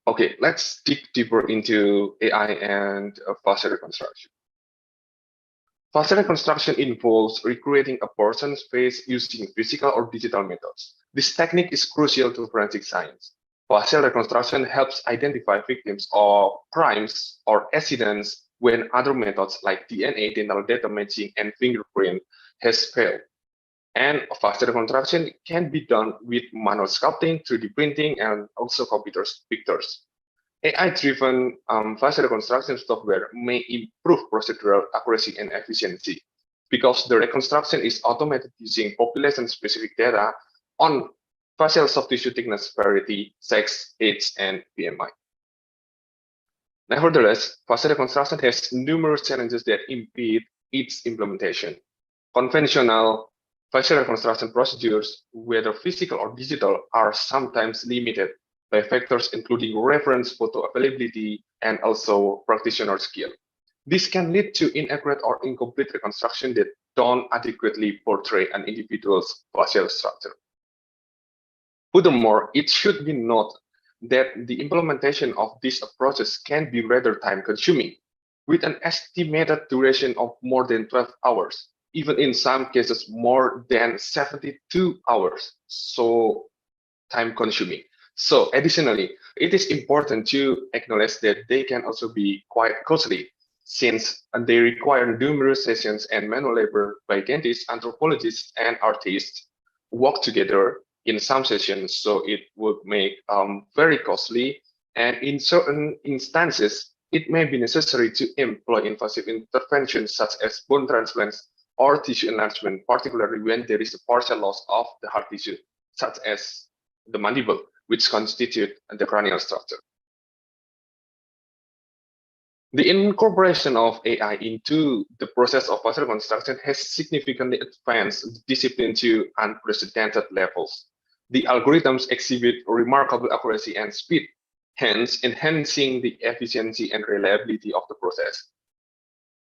Speaker 7: Okay, let's dig deeper into AI and facial reconstruction. Facial reconstruction involves recreating a person's face using physical or digital methods. This technique is crucial to forensic science. Facial reconstruction helps identify victims of crimes or accidents when other methods like DNA, dental data matching, and fingerprint has failed. And facial reconstruction can be done with manual sculpting, 3D printing, and also computer pictures. AI-driven facial reconstruction software may improve procedural accuracy and efficiency because the reconstruction is automated using population-specific data on facial soft tissue thickness, severity, sex, age, and BMI. Nevertheless, facial reconstruction has numerous challenges that impede its implementation. Conventional facial reconstruction procedures, whether physical or digital, are sometimes limited by factors including reference photo availability and also practitioner skill. This can lead to inaccurate or incomplete reconstruction that don't adequately portray an individual's facial structure. Furthermore, it should be noted that the implementation of these approaches can be rather time-consuming, with an estimated duration of more than 12 hours, even in some cases more than 72 hours, so time-consuming. So additionally, it is important to acknowledge that they can also be quite costly, since they require numerous sessions and manual labor by dentists, anthropologists, and artists work together in some sessions, so it would make very costly. And in certain instances, it may be necessary to employ invasive interventions such as bone transplants or tissue enlargement, particularly when there is a partial loss of the hard tissue, such as the mandible, which constitute the cranial structure. The incorporation of AI into the process of facial reconstruction has significantly advanced the discipline to unprecedented levels. The algorithms exhibit remarkable accuracy and speed, hence enhancing the efficiency and reliability of the process.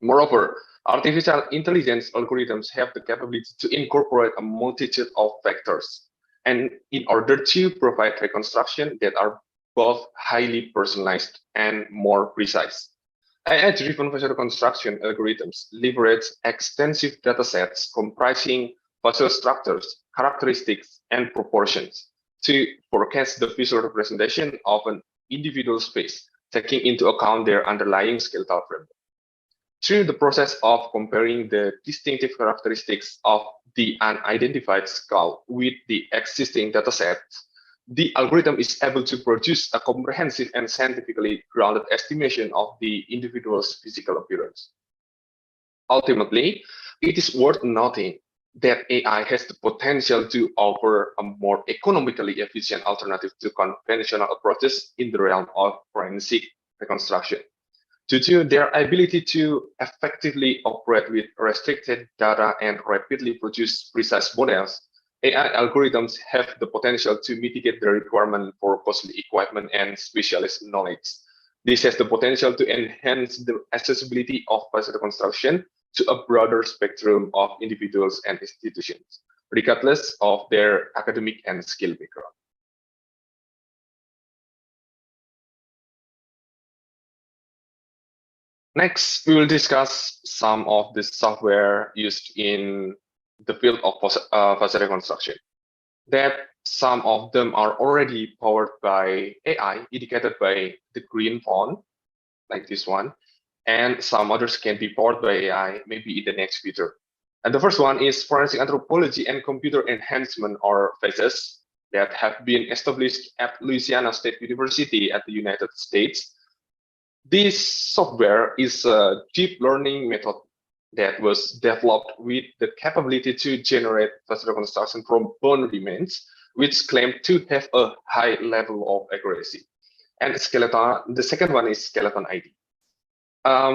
Speaker 7: Moreover, artificial intelligence algorithms have the capability to incorporate a multitude of factors, and in order to provide reconstruction that are both highly personalized and more precise. AI-driven facial reconstruction algorithms leverage extensive datasets comprising facial structures, characteristics, and proportions to forecast the visual representation of an individual's face, taking into account their underlying skeletal framework. Through the process of comparing the distinctive characteristics of the unidentified skull with the existing datasets, the algorithm is able to produce a comprehensive and scientifically grounded estimation of the individual's physical appearance. Ultimately, it is worth noting that AI has the potential to offer a more economically efficient alternative to conventional approaches in the realm of forensic reconstruction. Due to their ability to effectively operate with restricted data and rapidly produce precise models, AI algorithms have the potential to mitigate the requirement for costly equipment and specialist knowledge. This has the potential to enhance the accessibility of facial reconstruction to a broader spectrum of individuals and institutions, regardless of their academic and skill background. Next, we will discuss some of the software used in the field of facial reconstruction. That some of them are already powered by AI, indicated by the green font, like this one, and some others can be powered by AI, maybe in the next future. And the first one is forensic anthropology and computer enhancement, or FACES, that have been established at Louisiana State University at the United States. This software is a deep learning method that was developed with the capability to generate facial reconstruction from bone remains, which claim to have a high level of accuracy. And skeleton, the second one is Skeleton ID.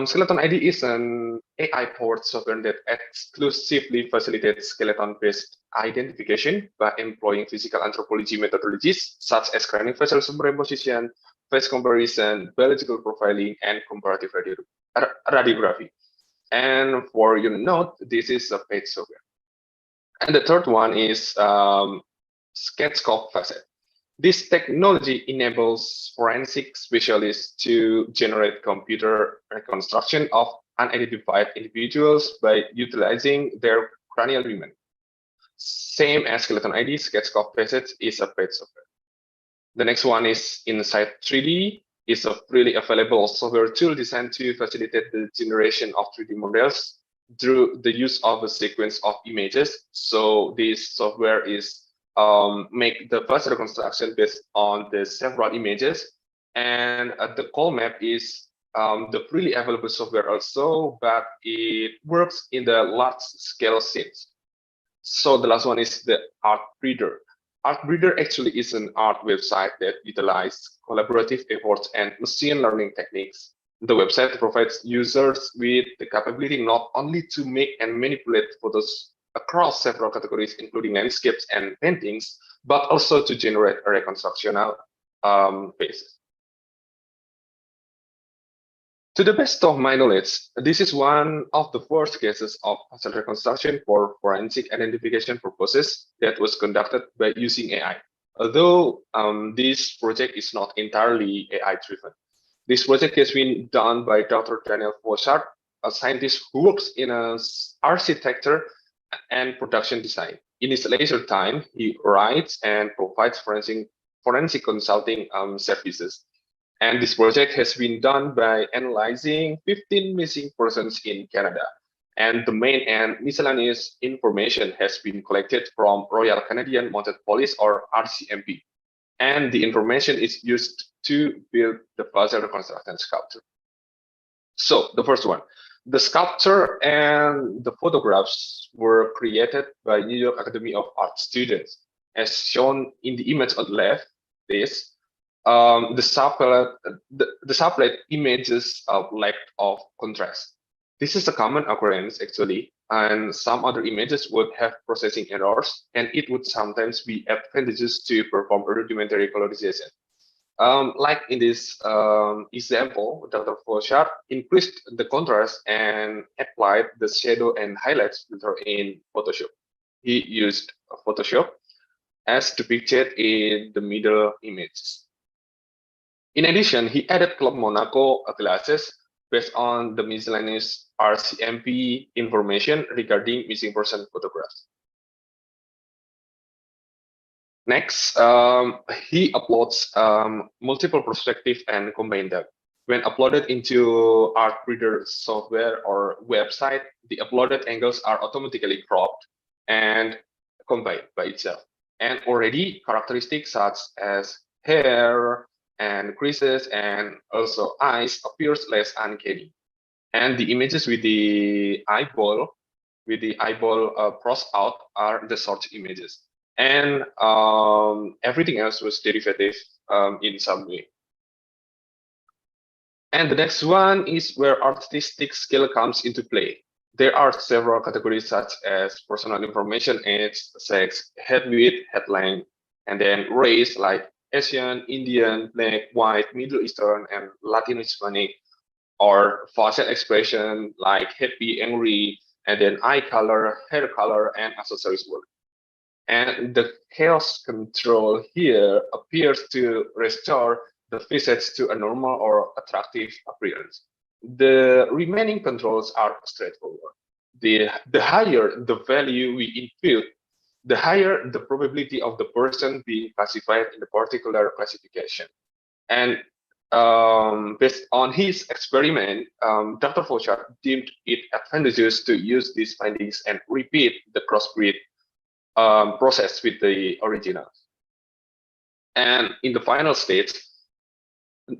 Speaker 7: Skeleton ID is an AI-powered software that exclusively facilitates skeleton-based identification by employing physical anthropology methodologies such as craniofacial superimposition, face comparison, biological profiling, and comparative radiography. And for your note, this is a paid software. And the third one is Sketchcop Facet. This technology enables forensic specialists to generate computer reconstruction of unidentified individuals by utilizing their cranial remains. Same as Skeleton ID, Sketchcop Facet is a paid software. The next one is Insight 3D. It's a freely available software tool designed to facilitate the generation of 3D models through the use of a sequence of images. So this software is make the facial reconstruction based on the several images, and the call map is the freely available software also, but it works in the large scale scenes. So the last one is the ArtBreeder. ArtBreeder actually is an art website that utilizes collaborative efforts and machine learning techniques The website provides users with the capability not only to make and manipulate photos across several categories, including landscapes and paintings, but also to generate a reconstructional faces. To the best of my knowledge, this is one of the first cases of facial reconstruction for forensic identification purposes that was conducted by using AI. Although this project is not entirely AI-driven. This project has been done by Dr. Daniel Fossard, a scientist who works in architecture and production design. In his leisure time, he writes and provides forensic consulting services. And this project has been done by analyzing 15 missing persons in Canada. And the main and miscellaneous information has been collected from Royal Canadian Mounted Police, or RCMP. And the information is used to build the facial reconstruction sculpture. So the first one, the sculpture and the photographs were created by New York Academy of Art students. As shown in the image on the left, the sublet images lack of contrast. This is a common occurrence actually, and some other images would have processing errors, and it would sometimes be advantageous to perform a rudimentary colorization. Like in this example, Dr. Fossard increased the contrast and applied the shadow and highlights filter in Photoshop. He used Photoshop as depicted in the middle images. In addition, he added Club Monaco glasses based on the miscellaneous RCMP information regarding missing person photographs. Next, he uploads multiple perspectives and combine them. When uploaded into Art Reader software or website, the uploaded angles are automatically cropped and combined by itself. And already characteristics such as hair and creases and also eyes appears less uncanny. And the images with the eyeball crossed out are the source images. And everything else was derivative in some way. And the next one is where artistic skill comes into play. There are several categories such as personal information, age, sex, head width, head length, and then race like Asian, Indian, Black, White, Middle Eastern, and Latin Hispanic, or facial expression like happy, angry, and then eye color, hair color, and accessories work. And the chaos control here appears to restore the visage to a normal or attractive appearance. The remaining controls are straightforward. The higher the value we input, the higher the probability of the person being classified in a particular classification. And based on his experiment, Dr. Fossard deemed it advantageous to use these findings and repeat the crossbreed process with the originals. And in the final stage,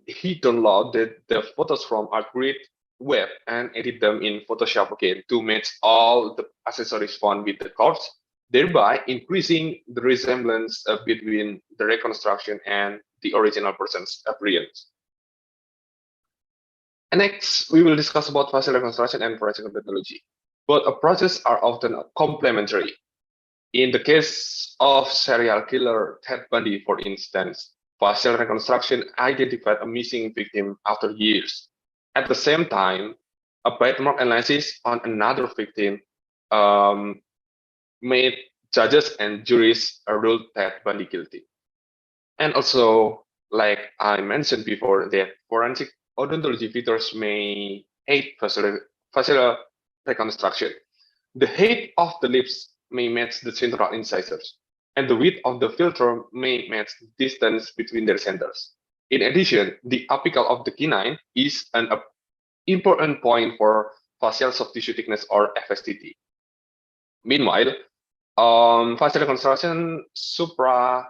Speaker 7: he downloaded the photos from ArtGrid web and edit them in Photoshop again to match all the accessories found with the corpse, thereby increasing the resemblance between the reconstruction and the original person's appearance. And next, we will discuss about facial reconstruction and forensic technology. Both approaches are often complementary. In the case of serial killer Ted Bundy, for instance, facial reconstruction identified a missing victim after years. At the same time, a bite mark analysis on another victim made judges and juries rule Ted Bundy guilty. And also, like I mentioned before, that forensic odontology features may aid facial reconstruction. The height of the lips may match the central incisors, and the width of the filter may match the distance between their centers. In addition, the apical of the canine is an important point for facial soft tissue thickness, or FSTT. Meanwhile, facial reconstruction supramolar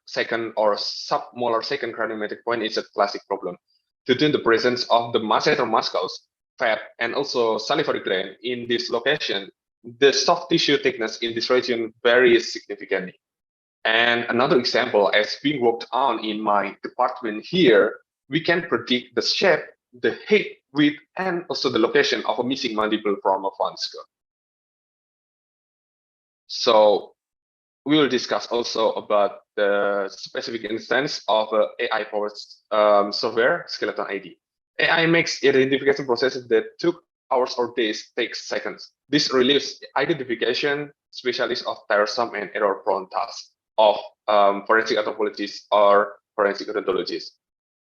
Speaker 7: second or submolar second craniometric point is a classic problem due to the presence of the masseter muscles, fat, and also salivary gland in this location. The soft tissue thickness in this region varies significantly. And another example, as being worked on in my department here, we can predict the shape the height, width, and also the location of a missing mandible from a fund skull. So we will discuss also about the specific instance of AI-powered software, Skeleton ID. AI makes identification processes that took hours or days takes seconds. This relieves identification specialists of tiresome and error-prone tasks of forensic anthropologists or forensic odontologists.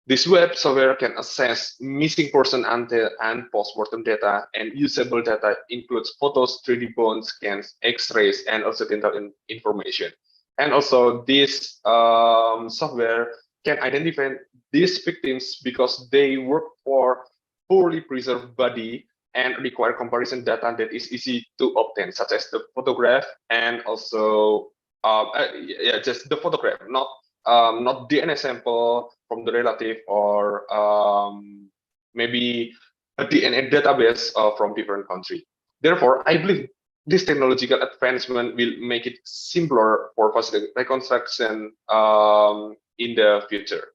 Speaker 7: This web software can assess missing person and post-mortem data, and usable data includes photos, 3D bone scans, X-rays, and also dental information. And also this software can identify these victims because they work for poorly preserved body and require comparison data that is easy to obtain, such as the photograph and also just the photograph, not DNA sample from the relative or maybe a DNA database from different country. Therefore, I believe this technological advancement will make it simpler for facial reconstruction in the future.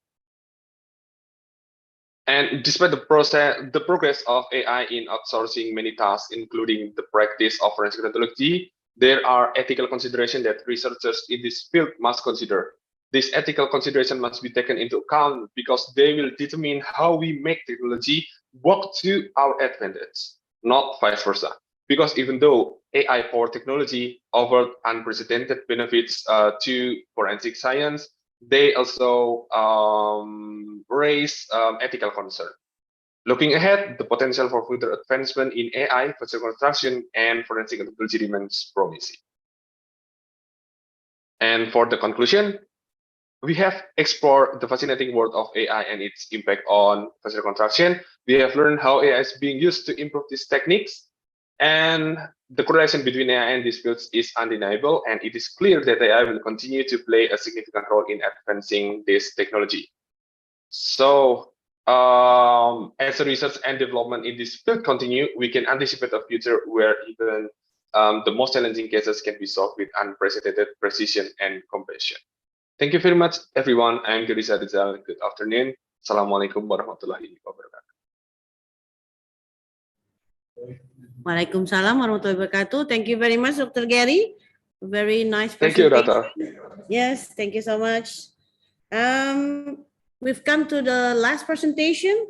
Speaker 7: And despite the progress of AI in outsourcing many tasks, including the practice of forensic odontology, there are ethical considerations that researchers in this field must consider. This ethical consideration must be taken into account because they will determine how we make technology work to our advantage, not vice versa. Because even though AI-powered technology offered unprecedented benefits to forensic science, they also raise ethical concern. Looking ahead, the potential for further advancement in AI, facial reconstruction, and forensic odontology remains promising. And for the conclusion, we have explored the fascinating world of AI and its impact on facial reconstruction. We have learned how AI is being used to improve these techniques, and the correlation between AI and these fields is undeniable, and it is clear that AI will continue to play a significant role in advancing this technology. So, as the research and development in this field continue, we can anticipate a future where even the most challenging cases can be solved with unprecedented precision and compassion. Thank you very much, everyone. I'm Geriza Rizal. Good afternoon. Assalamualaikum warahmatullahi wabarakatuh.
Speaker 4: Waalaikumsalam warahmatullahi wabarakatuh. Thank you very much, Dr. Gary. Very nice
Speaker 7: Thank you,
Speaker 4: presentation.
Speaker 7: Data.
Speaker 4: Yes, thank you so much. We've come to the last presentation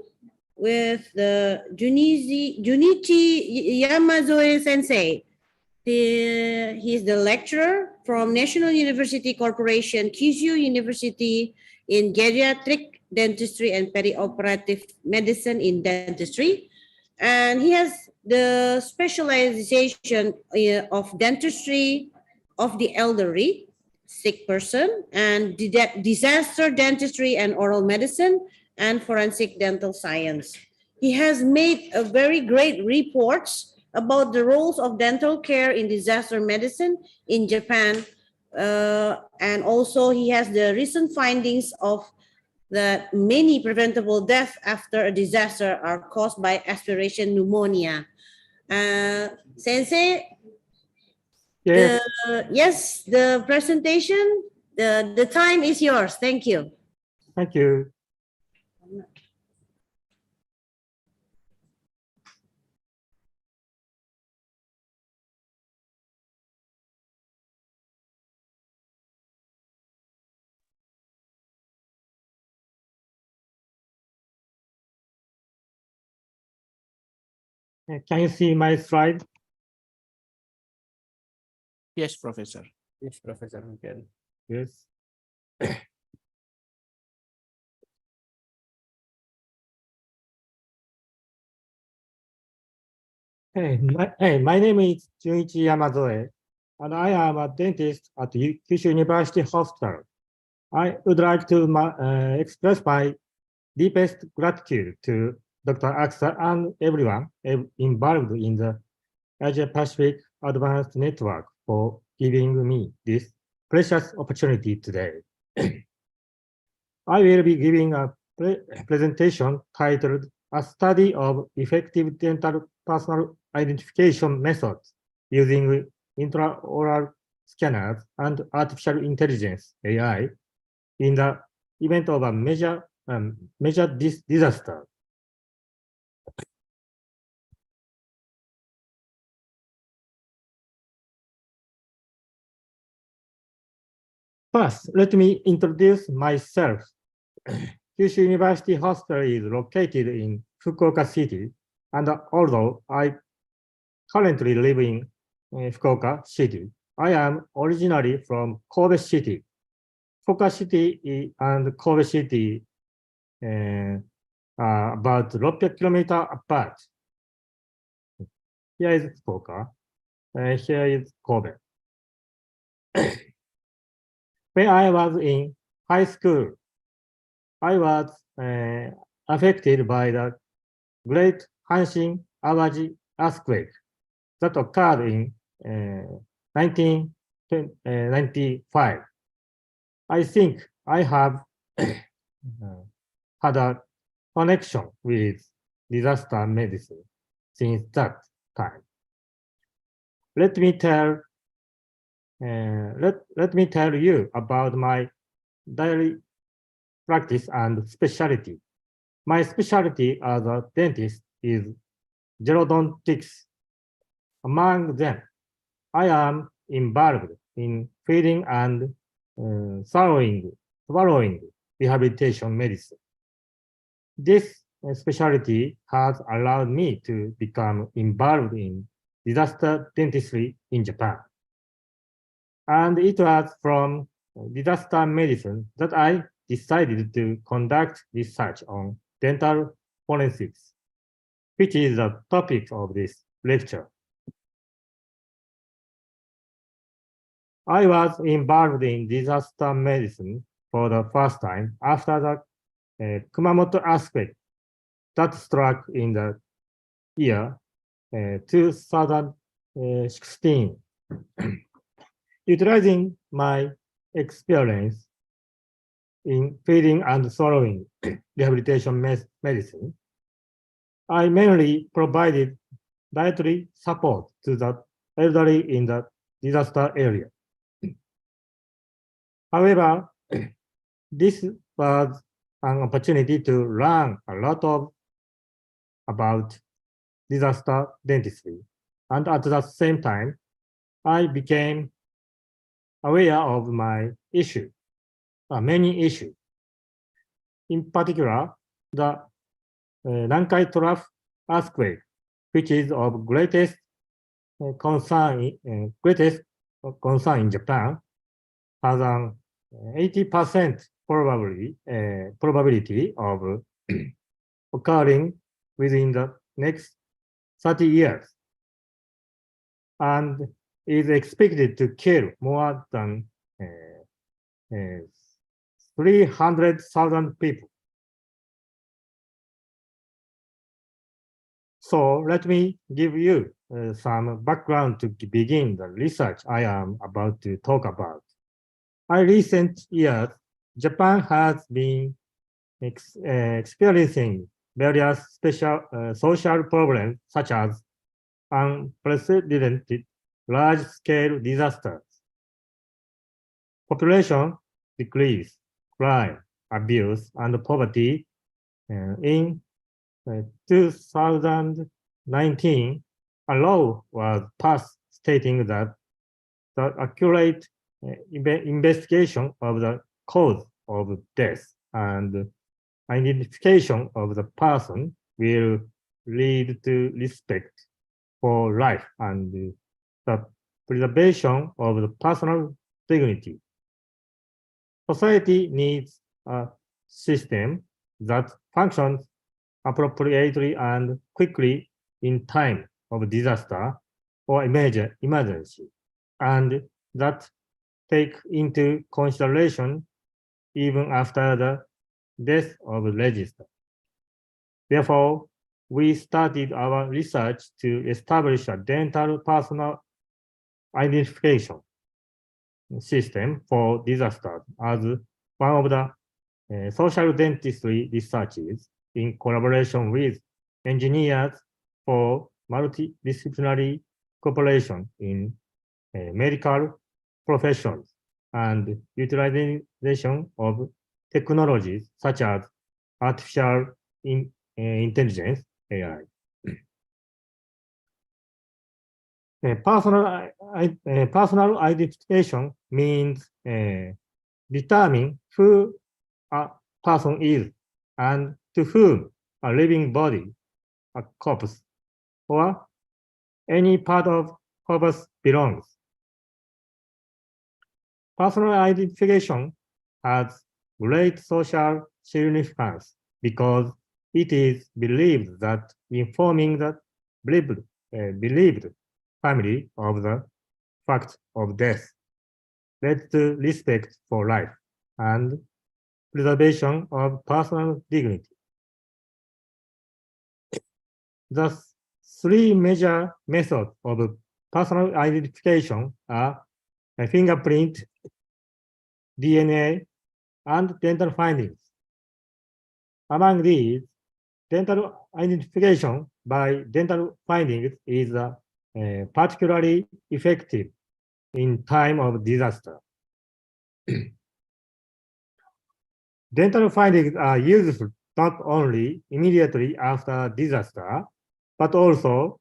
Speaker 4: with the Junichi Yamazoe Sensei. He's the lecturer from National University Corporation, Kyushu University in Geriatric Dentistry and Perioperative Medicine in Dentistry. And he has the specialization of dentistry of the elderly, sick person, and disaster dentistry and oral medicine and forensic dental science. He has made a very great reports about the roles of dental care in disaster medicine in Japan. And also he has the recent findings of that many preventable deaths after a disaster are caused by aspiration pneumonia. Sensei,
Speaker 1: Yes,
Speaker 4: the presentation, the time is yours. Thank you.
Speaker 1: thank you. Can you see my slide?
Speaker 3: Yes, Professor. Yes, Professor. We can.
Speaker 1: Yes. My name is Junichi Yamazoe, and I am a dentist at Kyushu University Hospital. I would like to express my deepest gratitude to Dr. Aksa and everyone involved in the Asia Pacific Advanced Network for giving me this precious opportunity today. I will be giving a presentation titled A Study of Effective Dental Personal Identification Methods Using Intraoral Scanners and Artificial Intelligence, AI, in the event of a major disaster.
Speaker 8: First, let me introduce myself. Kyushu University Hospital is located in Fukuoka City, and although I currently live in Fukuoka City, I am originally from Kobe City. Fukuoka City and Kobe City are about 600 kilometers apart. Here is Fukuoka, here is Kobe. When I was in high school, I was affected by the Great Hanshin Awaji earthquake that occurred in 1995. I think I have had a connection with disaster medicine since that time. Let me tell you about my daily practice and specialty. My specialty as a dentist is gerodontics. Among them, I am involved in feeding and swallowing rehabilitation medicine. This specialty has allowed me to become involved in disaster dentistry in Japan. And it was from disaster medicine that I decided to conduct research on dental forensics, which is the topic of this lecture. I was involved in disaster medicine for the first time after the Kumamoto earthquake that struck in the year 2016. Utilizing my experience in feeding and swallowing rehabilitation medicine, I mainly provided dietary support to the elderly in the disaster area. However, this was an opportunity to learn a lot about disaster dentistry, and at the same time, I became aware of my issue, many issues. In particular, the Nankai Trough earthquake, which is of greatest concern in Japan, has an 80% probability of occurring within the next 30 years, and is expected to kill more than 300,000 people. So let me give you some background to begin the research I am about to talk about. In recent years, Japan has been experiencing various social problems such as unprecedented large-scale disasters, population decrease, crime, abuse, and poverty. In 2019, a law was passed stating that the accurate investigation of the cause of death and identification of the person will lead to respect for life and the preservation of the personal dignity. Society needs a system that functions appropriately and quickly in time of disaster or emergency, and that take into consideration even after the death of the register. Therefore, we started our research to establish a dental personal identification system for disasters as one of the social dentistry researches in collaboration with engineers for multidisciplinary cooperation in medical professions and utilization of technologies such as artificial intelligence AI. Personal identification means determining who a person is and to whom a living body, a corpse, or any part of corpus belongs. Personal identification has great social significance because it is believed that informing the believed family of the fact of death leads to respect for life and preservation of personal dignity. The three major methods of personal identification are a fingerprint, DNA, and dental findings. Among these, dental identification by dental findings is particularly effective in time of disaster. Dental findings are useful not only immediately after disaster, but also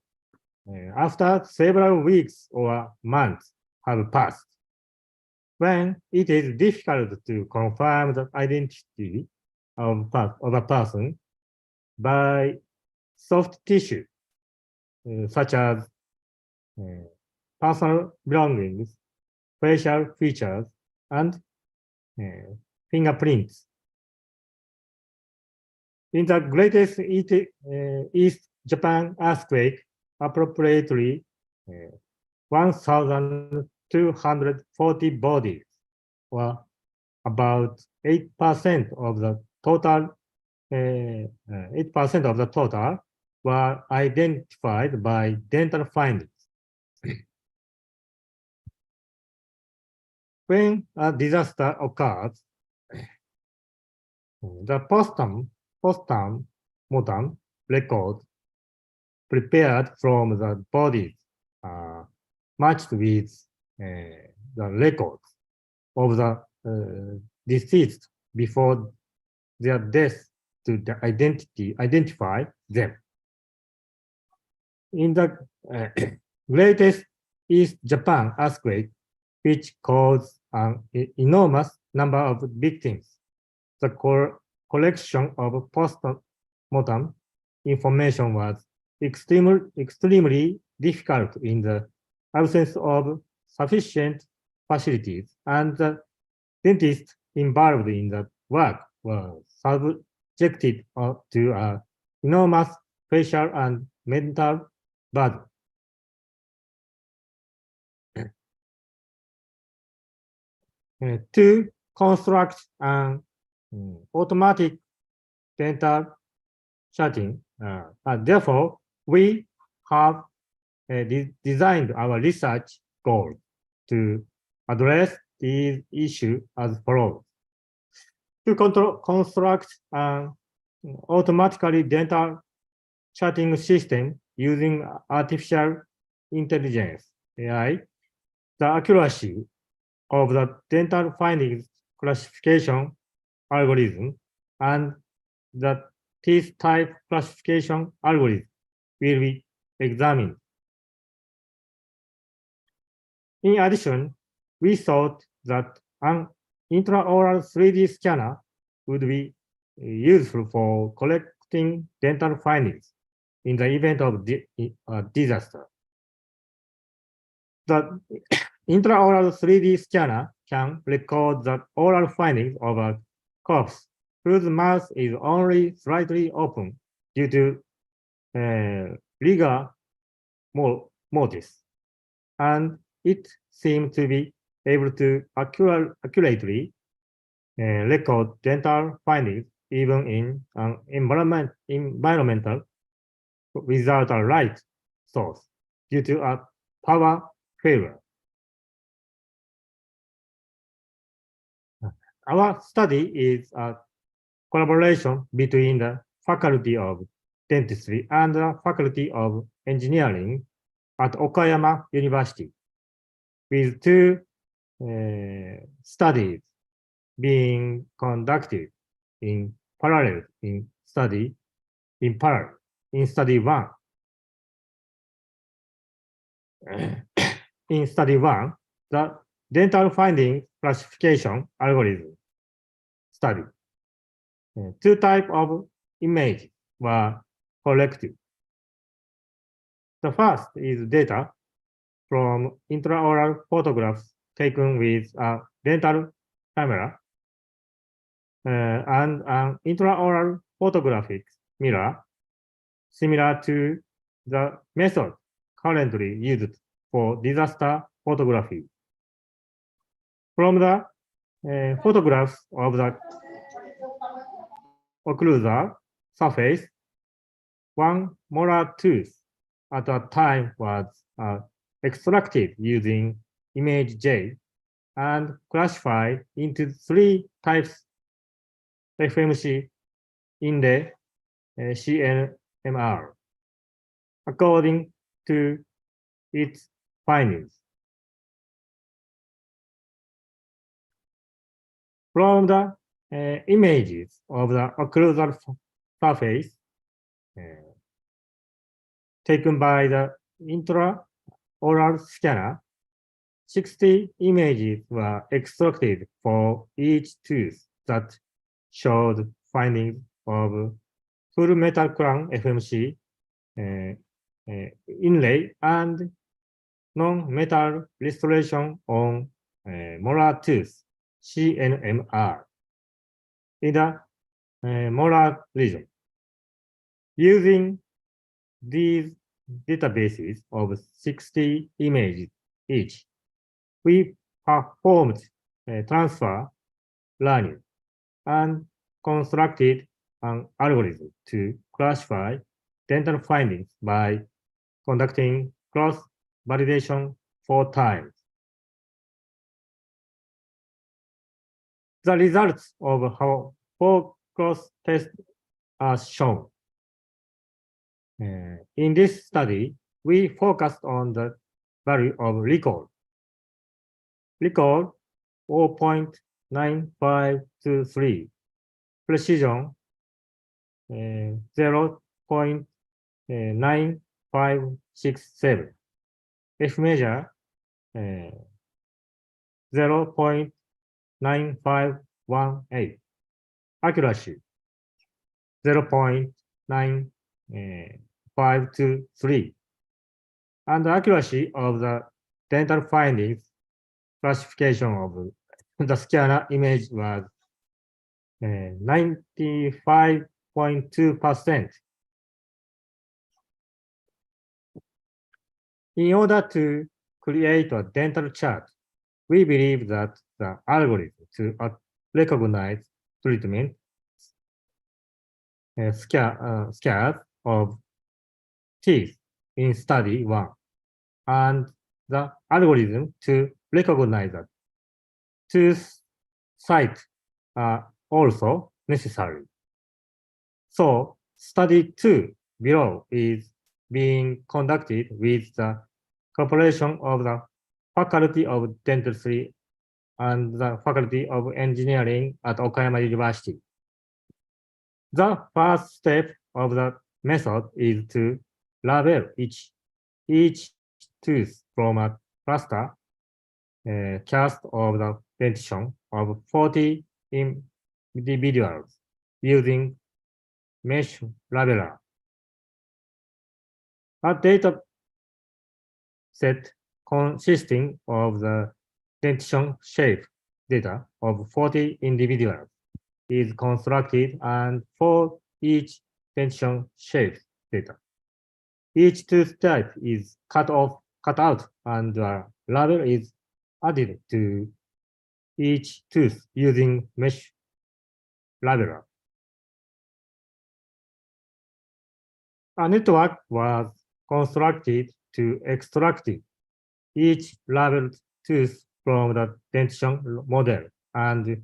Speaker 8: after several weeks or months have passed, when it is difficult to confirm the identity of a person by soft tissue, such as personal belongings, facial features, and fingerprints. In the greatest East Japan earthquake, appropriately 1,240 bodies, or about 8% of the total, 8% of the total were identified by dental findings. When a disaster occurs, the post-mortem record prepared from the bodies matched with the records of the deceased before their death to identify them. In the greatest East Japan earthquake, which caused an enormous number of victims, the collection of post-mortem information was extremely difficult in the absence of sufficient facilities, and the dentists involved in the work were subjected to an enormous facial and mental burden. To construct an automatic dental charting, therefore, we have designed our research goal to address these issues as follows. To construct an automatically dental charting system using artificial intelligence, AI, the accuracy of the dental findings classification algorithm and the teeth type classification algorithm will be examined. In addition, we thought that an intraoral 3D scanner would be useful for collecting dental findings in the event of disaster. The intraoral 3D scanner can record the oral findings of a corpse whose mouth is only slightly open due to rigor mortis, and it seemed to be able to accurately record dental findings even in an environmental without a light source due to a power failure. Our study is a collaboration between the Faculty of Dentistry and the Faculty of Engineering at Okayama University, with two studies being conducted in parallel. in study one. In study one, the dental finding classification algorithm study. Two types of images were collected. The first is data from intraoral photographs taken with a dental camera and an intraoral photographic mirror similar to the method currently used for disaster photography. From the photographs of the occlusal surface, one molar tooth at a time was extracted using image J and classified into three types FMC in the CNMR according to its findings. From the images of the occlusal surface taken by the intraoral scanner, 60 images were extracted for each tooth that showed findings of full metal crown FMC inlay and non-metal restoration on molar tooth CNMR in the molar region. Using these databases of 60 images each, we performed transfer learning and constructed an algorithm to classify dental findings by conducting cross-validation 4 times. The results of our 4 cross tests are shown. In this study, we focused on the value of recall. Recall 0.9523, precision 0.9567, F measure 0.9518, accuracy 0.9523, and the accuracy of the dental findings classification of the scanner image was 95.2%. In order to create a dental chart, we believe that the algorithm to recognize treatment scars of teeth in study 1 and the algorithm to recognize that tooth site are also necessary. So study 2 below is being conducted with the cooperation of the Faculty of Dentistry and the Faculty of Engineering at Okayama University. The first step of the method is to label each tooth from a cluster cast of the dentition of 40 individuals using mesh labeler. A data set consisting of the dentition shape data of 40 individuals is constructed, and for each dentition shape data, each tooth type is cut out, and a label is added to each tooth using mesh labeler. A network was constructed to extract each labeled tooth from the dentition model, and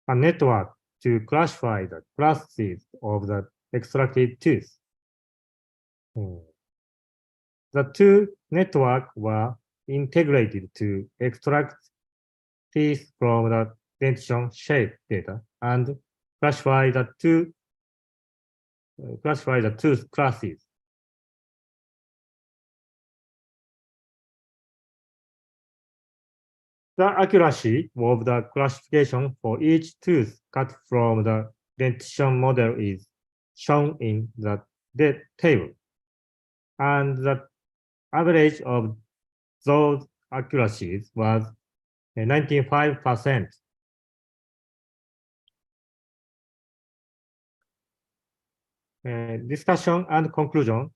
Speaker 8: a network to classify the classes of the extracted tooth. The two networks were integrated to extract teeth from the dentition shape data and classify the two classify the tooth classes. The accuracy of the classification for each tooth cut from the dentition model is shown in the table, and the average of those accuracies was 95%. Discussion and conclusion.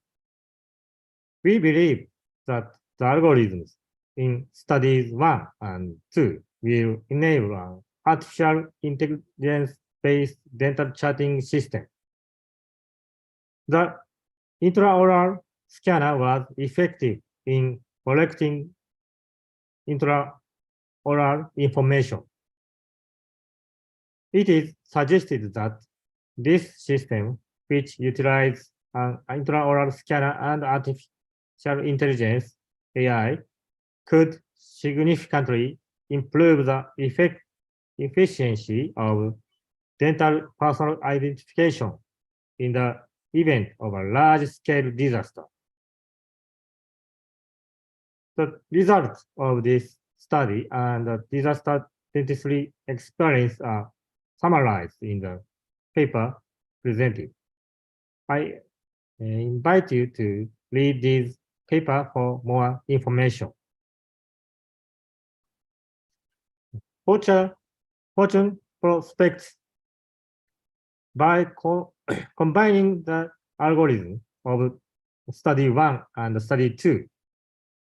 Speaker 8: We believe that the algorithms in studies 1 and 2 will enable an artificial intelligence-based dental charting system. The intraoral scanner was effective in collecting intraoral information. It is suggested that this system, which utilizes an intraoral scanner and artificial intelligence AI, could significantly improve the efficiency of dental personal identification in the event of a large-scale disaster. The results of this study and the disaster dentistry experience are summarized in the paper presented. I invite you to read this paper for more information. Fortune prospects. By combining the algorithm of study 1 and study 2,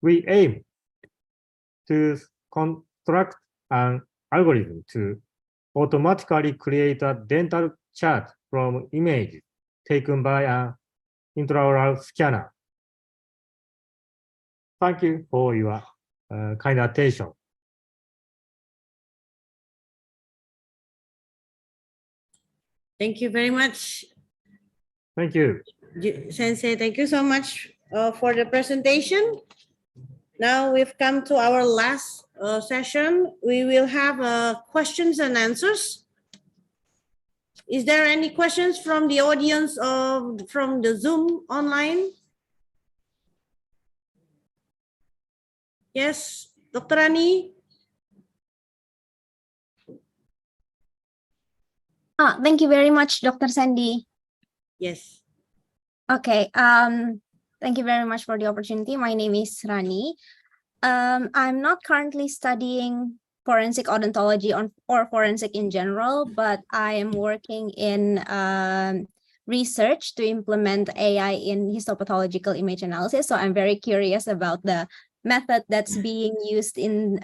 Speaker 8: we aim to construct an algorithm to automatically create a dental chart from images taken by an intraoral scanner. Thank you for your kind attention.
Speaker 4: Thank you very much,
Speaker 8: Thank you.
Speaker 4: Sensei. Thank you so much for the presentation. Now we've come to our last session. We will have questions and answers. Is there any questions from the audience from the Zoom online? Yes, Dr. Rani?
Speaker 9: Thank you very much, Dr. Sandy.
Speaker 4: Yes.
Speaker 9: Okay. Thank you very much for the opportunity. My name is Rani. I'm not currently studying forensic odontology or forensic in general, but I am working in research to implement AI in histopathological image analysis. So I'm very curious about the method that's being used in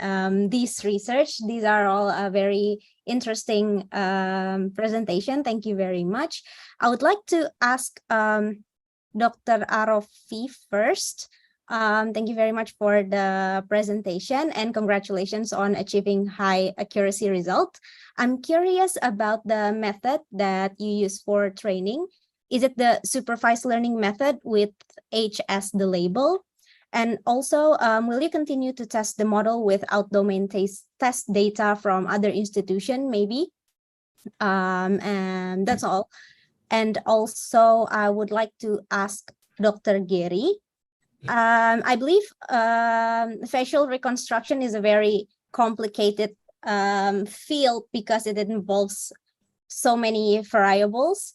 Speaker 9: this research. These are all a very interesting presentation. Thank you very much. I would like to ask Dr. Arofi first. Thank you very much for the presentation and congratulations on achieving high accuracy result. I'm curious about the method that you use for training. Is it the supervised learning method with H as the label? And also, will you continue to test the model with out-domain test data from other institution, maybe? And that's all. And also, I would like to ask Dr. Gary. I believe facial reconstruction is a very complicated field because it involves so many variables.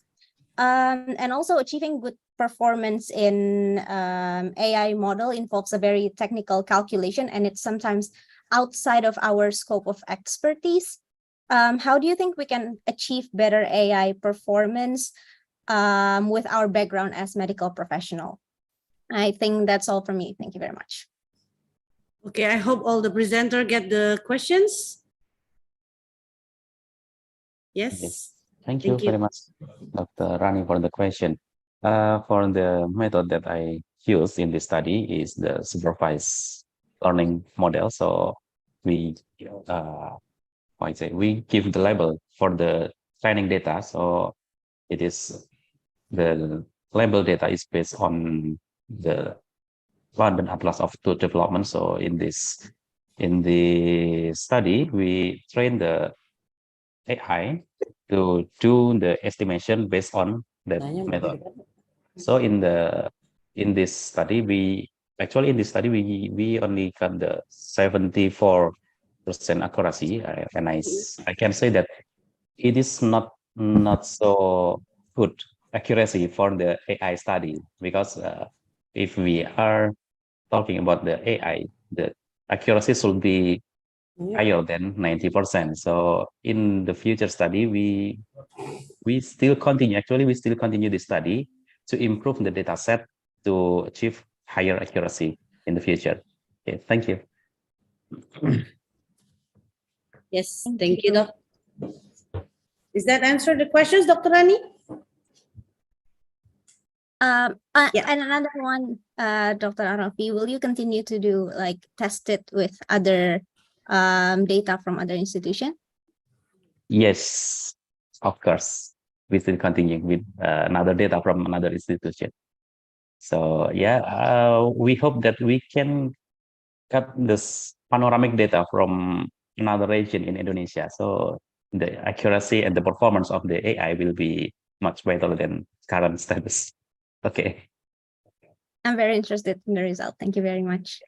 Speaker 9: And also achieving good performance in AI model involves a very technical calculation, and it's sometimes outside of our scope of expertise. How do you think we can achieve better AI performance with our background as medical professional? I think that's all from me. Thank you very much.
Speaker 4: Okay, I hope all the presenter get the questions. Yes.
Speaker 5: Thank you very much, Dr. Rani, for the question. For the method that I use in this study is the supervised learning model. So we we give the label for the training data. So it is the label data is based on the London Atlas of Tooth Development. So in the study, we train the AI to do the estimation based on that method. So in this study, we only got the 74% accuracy, and I can say that it is not so good accuracy for the AI study, because if we are talking about the AI, the accuracy should be higher than 90%. So in the future study, we still continue the study to improve the data set to achieve higher accuracy in the future. Okay, thank you.
Speaker 4: Yes, thank you, Doc. Is that answer the questions, Dr. Rani?
Speaker 9: And another one, Dr. Arafi, will you continue to do test it with other data from other institutions?
Speaker 5: Yes, of course. We still continue with another data from another institution. So yeah, we hope that we can get this panoramic data from another region in Indonesia. So the accuracy and the performance of the AI will be much better than current status. Okay.
Speaker 9: I'm very interested in the result. Thank you very much.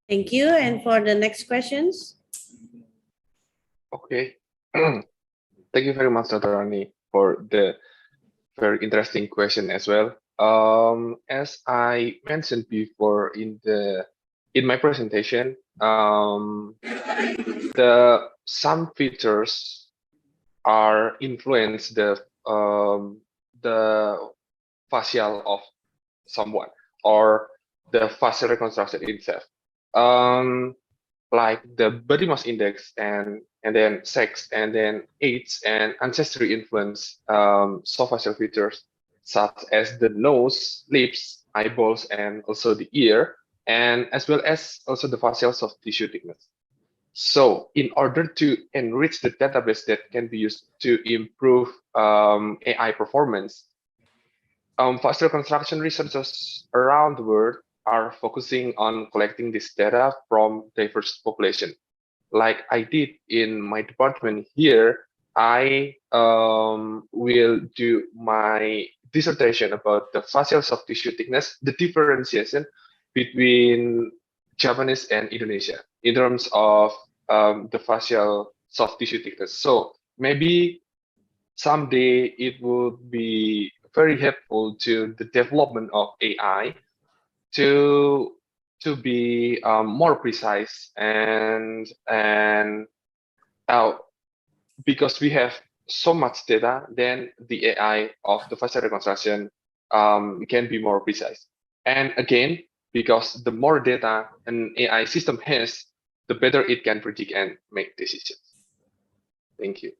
Speaker 4: Thank you. And for the next questions?
Speaker 7: Okay. Thank you very much, Dr. Rani, for the very interesting question as well. As I mentioned before in my presentation, some features are influence the facial of someone or the facial reconstruction itself. Like the body mass index and then sex and then age and ancestry influence soft facial features such as the nose, lips, eyeballs, and also the ear, and as well as also the facial soft tissue thickness. So in order to enrich the database that can be used to improve AI performance, facial reconstruction researchers around the world are focusing on collecting this data from diverse population. Like I did in my department here, I will do my dissertation about the facial soft tissue thickness, the differentiation between Japanese and Indonesia in terms of the facial soft tissue thickness. So maybe someday it would be very helpful to the development of AI to be more precise and because we have so much data, then the AI of the facial reconstruction can be more precise. And again, because the more data an AI system has, the better it can predict and make decisions. Thank you.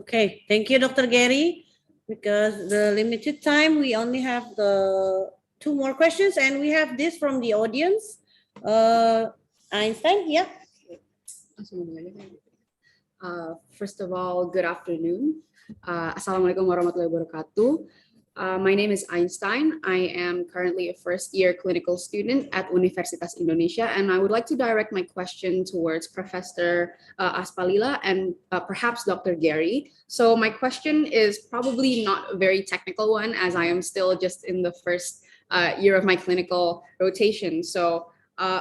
Speaker 4: Okay, thank you, Dr. Gary. Because the limited time, we only have the 2 more questions, and we have this from the audience. Einstein, yeah.
Speaker 10: First of all, good afternoon. Assalamualaikum warahmatullahi wabarakatuh. My name is Einstein. I am currently a first-year clinical student at Universitas Indonesia, and I would like to direct my question towards Professor Aspalila and perhaps Dr. Gary. So my question is probably not a very technical one, as I am still just in the first year of my clinical rotation. So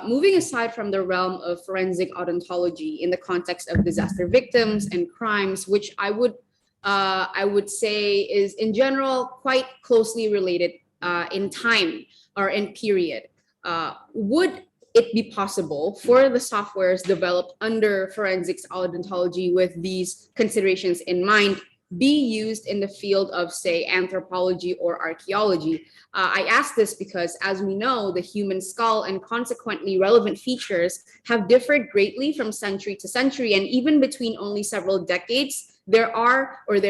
Speaker 10: moving aside from the realm of forensic odontology in the context of disaster victims and crimes, which I would say is in general quite closely related in time or in period. Would it be possible for the softwares developed under forensics odontology with these considerations in mind be used in the field of, say, anthropology or archaeology? I ask this because, as we know, the human skull and consequently relevant features have differed greatly from century to century, and even between only several decades, there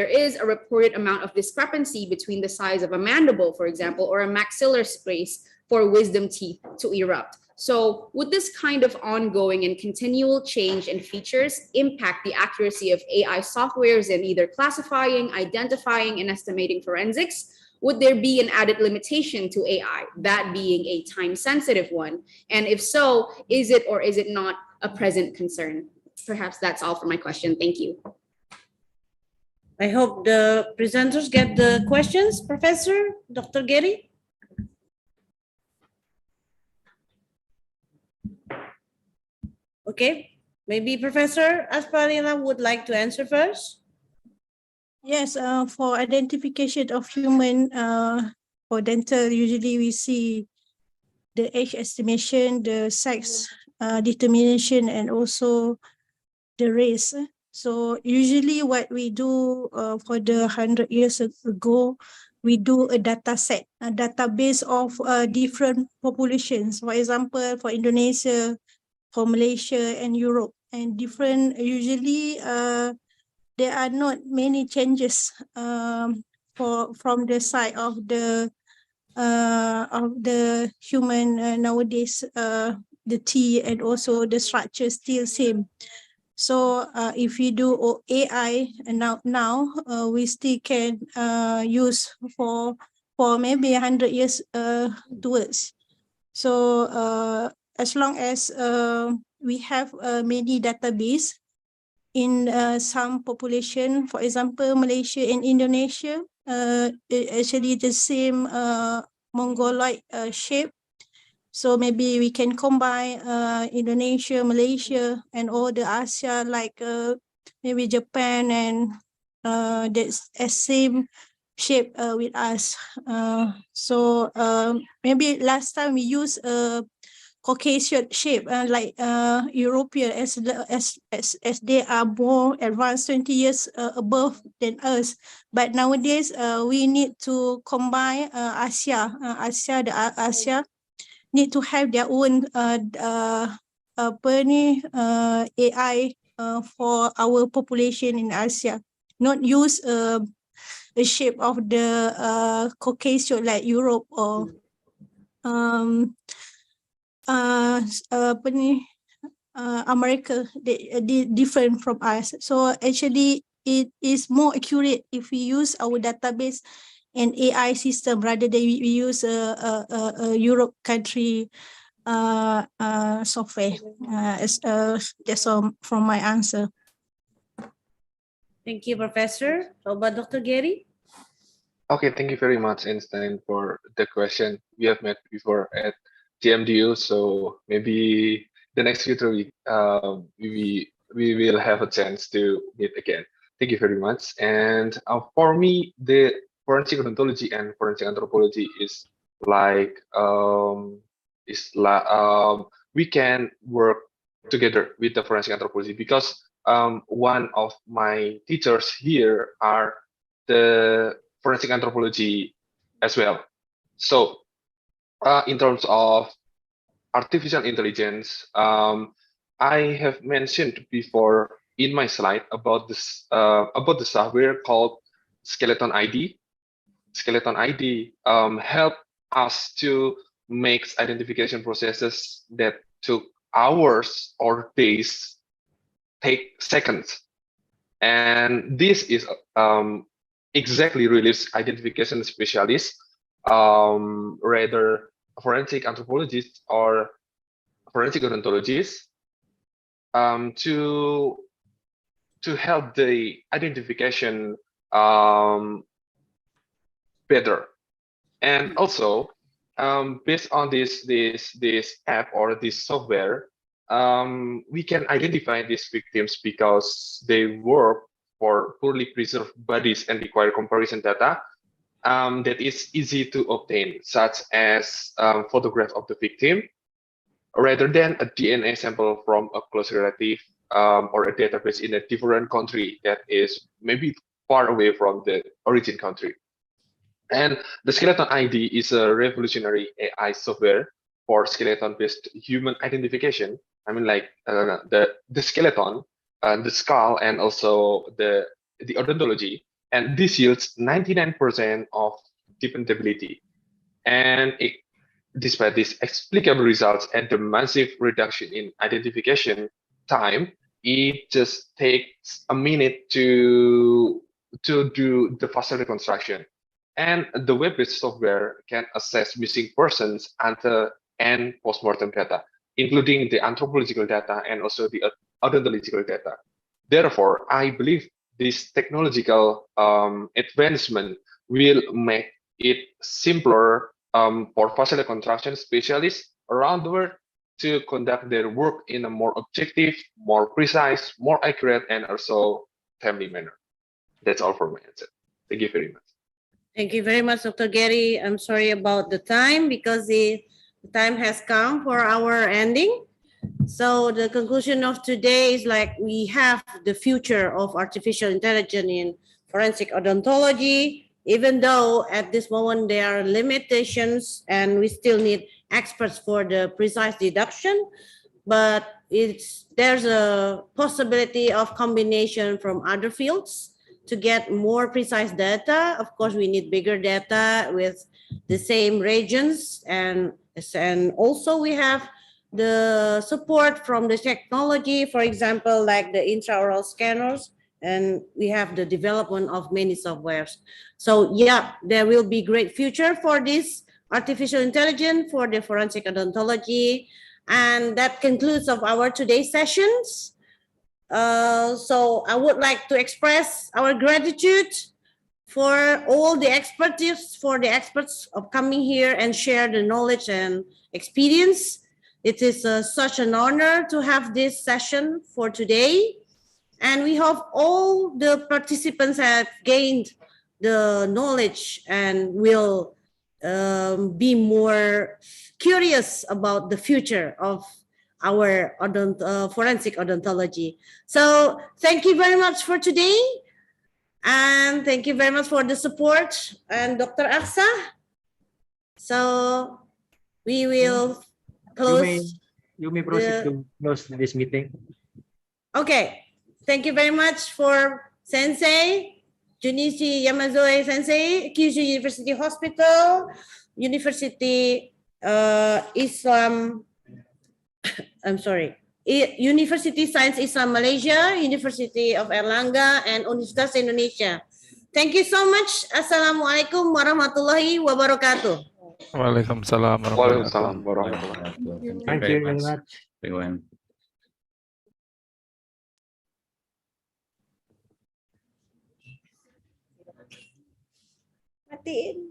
Speaker 10: is a reported amount of discrepancy between the size of a mandible, for example, or a maxillar space for wisdom teeth to erupt. So would this kind of ongoing and continual change in features impact the accuracy of AI softwares in either classifying, identifying, and estimating forensics? Would there be an added limitation to AI, that being a time-sensitive one? And if so, is it or is it not a present concern? Perhaps that's all for my question. Thank you.
Speaker 4: I hope the presenters get the questions, Professor, Dr. Gary. Okay, maybe Professor Asparina would like to answer first.
Speaker 6: Yes, for identification of human for dental, usually we see the age estimation, the sex determination, and also the race. So usually what we do for the 100 years ago, we do a data set, a database of different populations. For example, for Indonesia, for Malaysia and Europe, and different, usually there are not many changes from the side of the human nowadays. The T and also the structure still same. So if we do AI now we still can use for maybe 100 years towards. So as long as we have many database in some population, for example, Malaysia and Indonesia, actually the same mongoloid shape. So maybe we can combine Indonesia, Malaysia, and all the Asia, like maybe Japan, and that's a same shape with us. So maybe last time we use Caucasian shape, like European, as they are more advanced 20 years above than us. But nowadays we need to combine Asia, Asia need to have their own AI for our population in Asia, not use the shape of the Caucasian like Europe or America. They different from us. So actually it is more accurate if we use our database and AI system rather than we use a Europe country software. That's all from my answer.
Speaker 4: Thank you, Professor. How about Dr. Gary?
Speaker 7: Okay, thank you very much, Einstein, for the question. We have met before at TMDU, so maybe the next future we will have a chance to meet again. Thank you very much. And for me, the forensic odontology and forensic anthropology is like we can work together with the forensic anthropology, because one of my teachers here are the forensic anthropology as well. So in terms of artificial intelligence, I have mentioned before in my slide about this about the software called Skeleton ID. Skeleton ID help us to make identification processes that took hours or days take seconds. And this is exactly release identification specialists, rather forensic anthropologists or forensic odontologists, to help the identification better. And also, based on this app or this software, we can identify these victims because they work for poorly preserved bodies and require comparison data that is easy to obtain, such as photograph of the victim, rather than a DNA sample from a close relative or a database in a different country that is maybe far away from the origin country. And the Skeleton ID is a revolutionary AI software for skeleton-based human identification. I mean, like the skeleton, the skull, and also the odontology. And this yields 99% of dependability. And despite these explicable results and the massive reduction in identification time, it just takes a minute to do the facial reconstruction. And the web-based software can assess missing persons and postmortem data, including the anthropological data and also the odontological data. Therefore, I believe this technological advancement will make it simpler for vascular contraction specialists around the world to conduct their work in a more objective, more precise, more accurate, and also timely manner. That's all for my answer. Thank you very much.
Speaker 4: Thank you very much, Dr. Gary. I'm sorry about the time because the time has come for our ending. So the conclusion of today is like we have the future of artificial intelligence in forensic odontology, even though at this moment there are limitations and we still need experts for the precise deduction, but there's a possibility of combination from other fields to get more precise data. Of course, we need bigger data with the same regions, and also we have the support from the technology, for example, like the intraoral scanners, and we have the development of many softwares. So yeah, there will be great future for this artificial intelligence for the forensic odontology. And that concludes of our today's sessions. So I would like to express our gratitude for all the expertise, for the experts of coming here and share the knowledge and experience. It is such an honor to have this session for today. And we hope all the participants have gained the knowledge and will be more curious about the future of our forensic odontology. So thank you very much for today. And thank you very much for the support and Dr. Aksa. So we will close.
Speaker 1: You may proceed to close this meeting.
Speaker 4: Okay. Thank you very much for Sensei, Junichi Yamazoe Sensei, Kyushu University Hospital, University Islam, I'm sorry, University Science Islam Malaysia, University of Erlangga, and Universitas Indonesia. Thank you so much. Assalamualaikum warahmatullahi wabarakatuh.
Speaker 3: Waalaikumsalam warahmatullahi
Speaker 7: Waalaikumsalam warahmatullahi wabarakatuh.
Speaker 8: Thank you very much.
Speaker 5: Everyone.
Speaker 4: Matiin.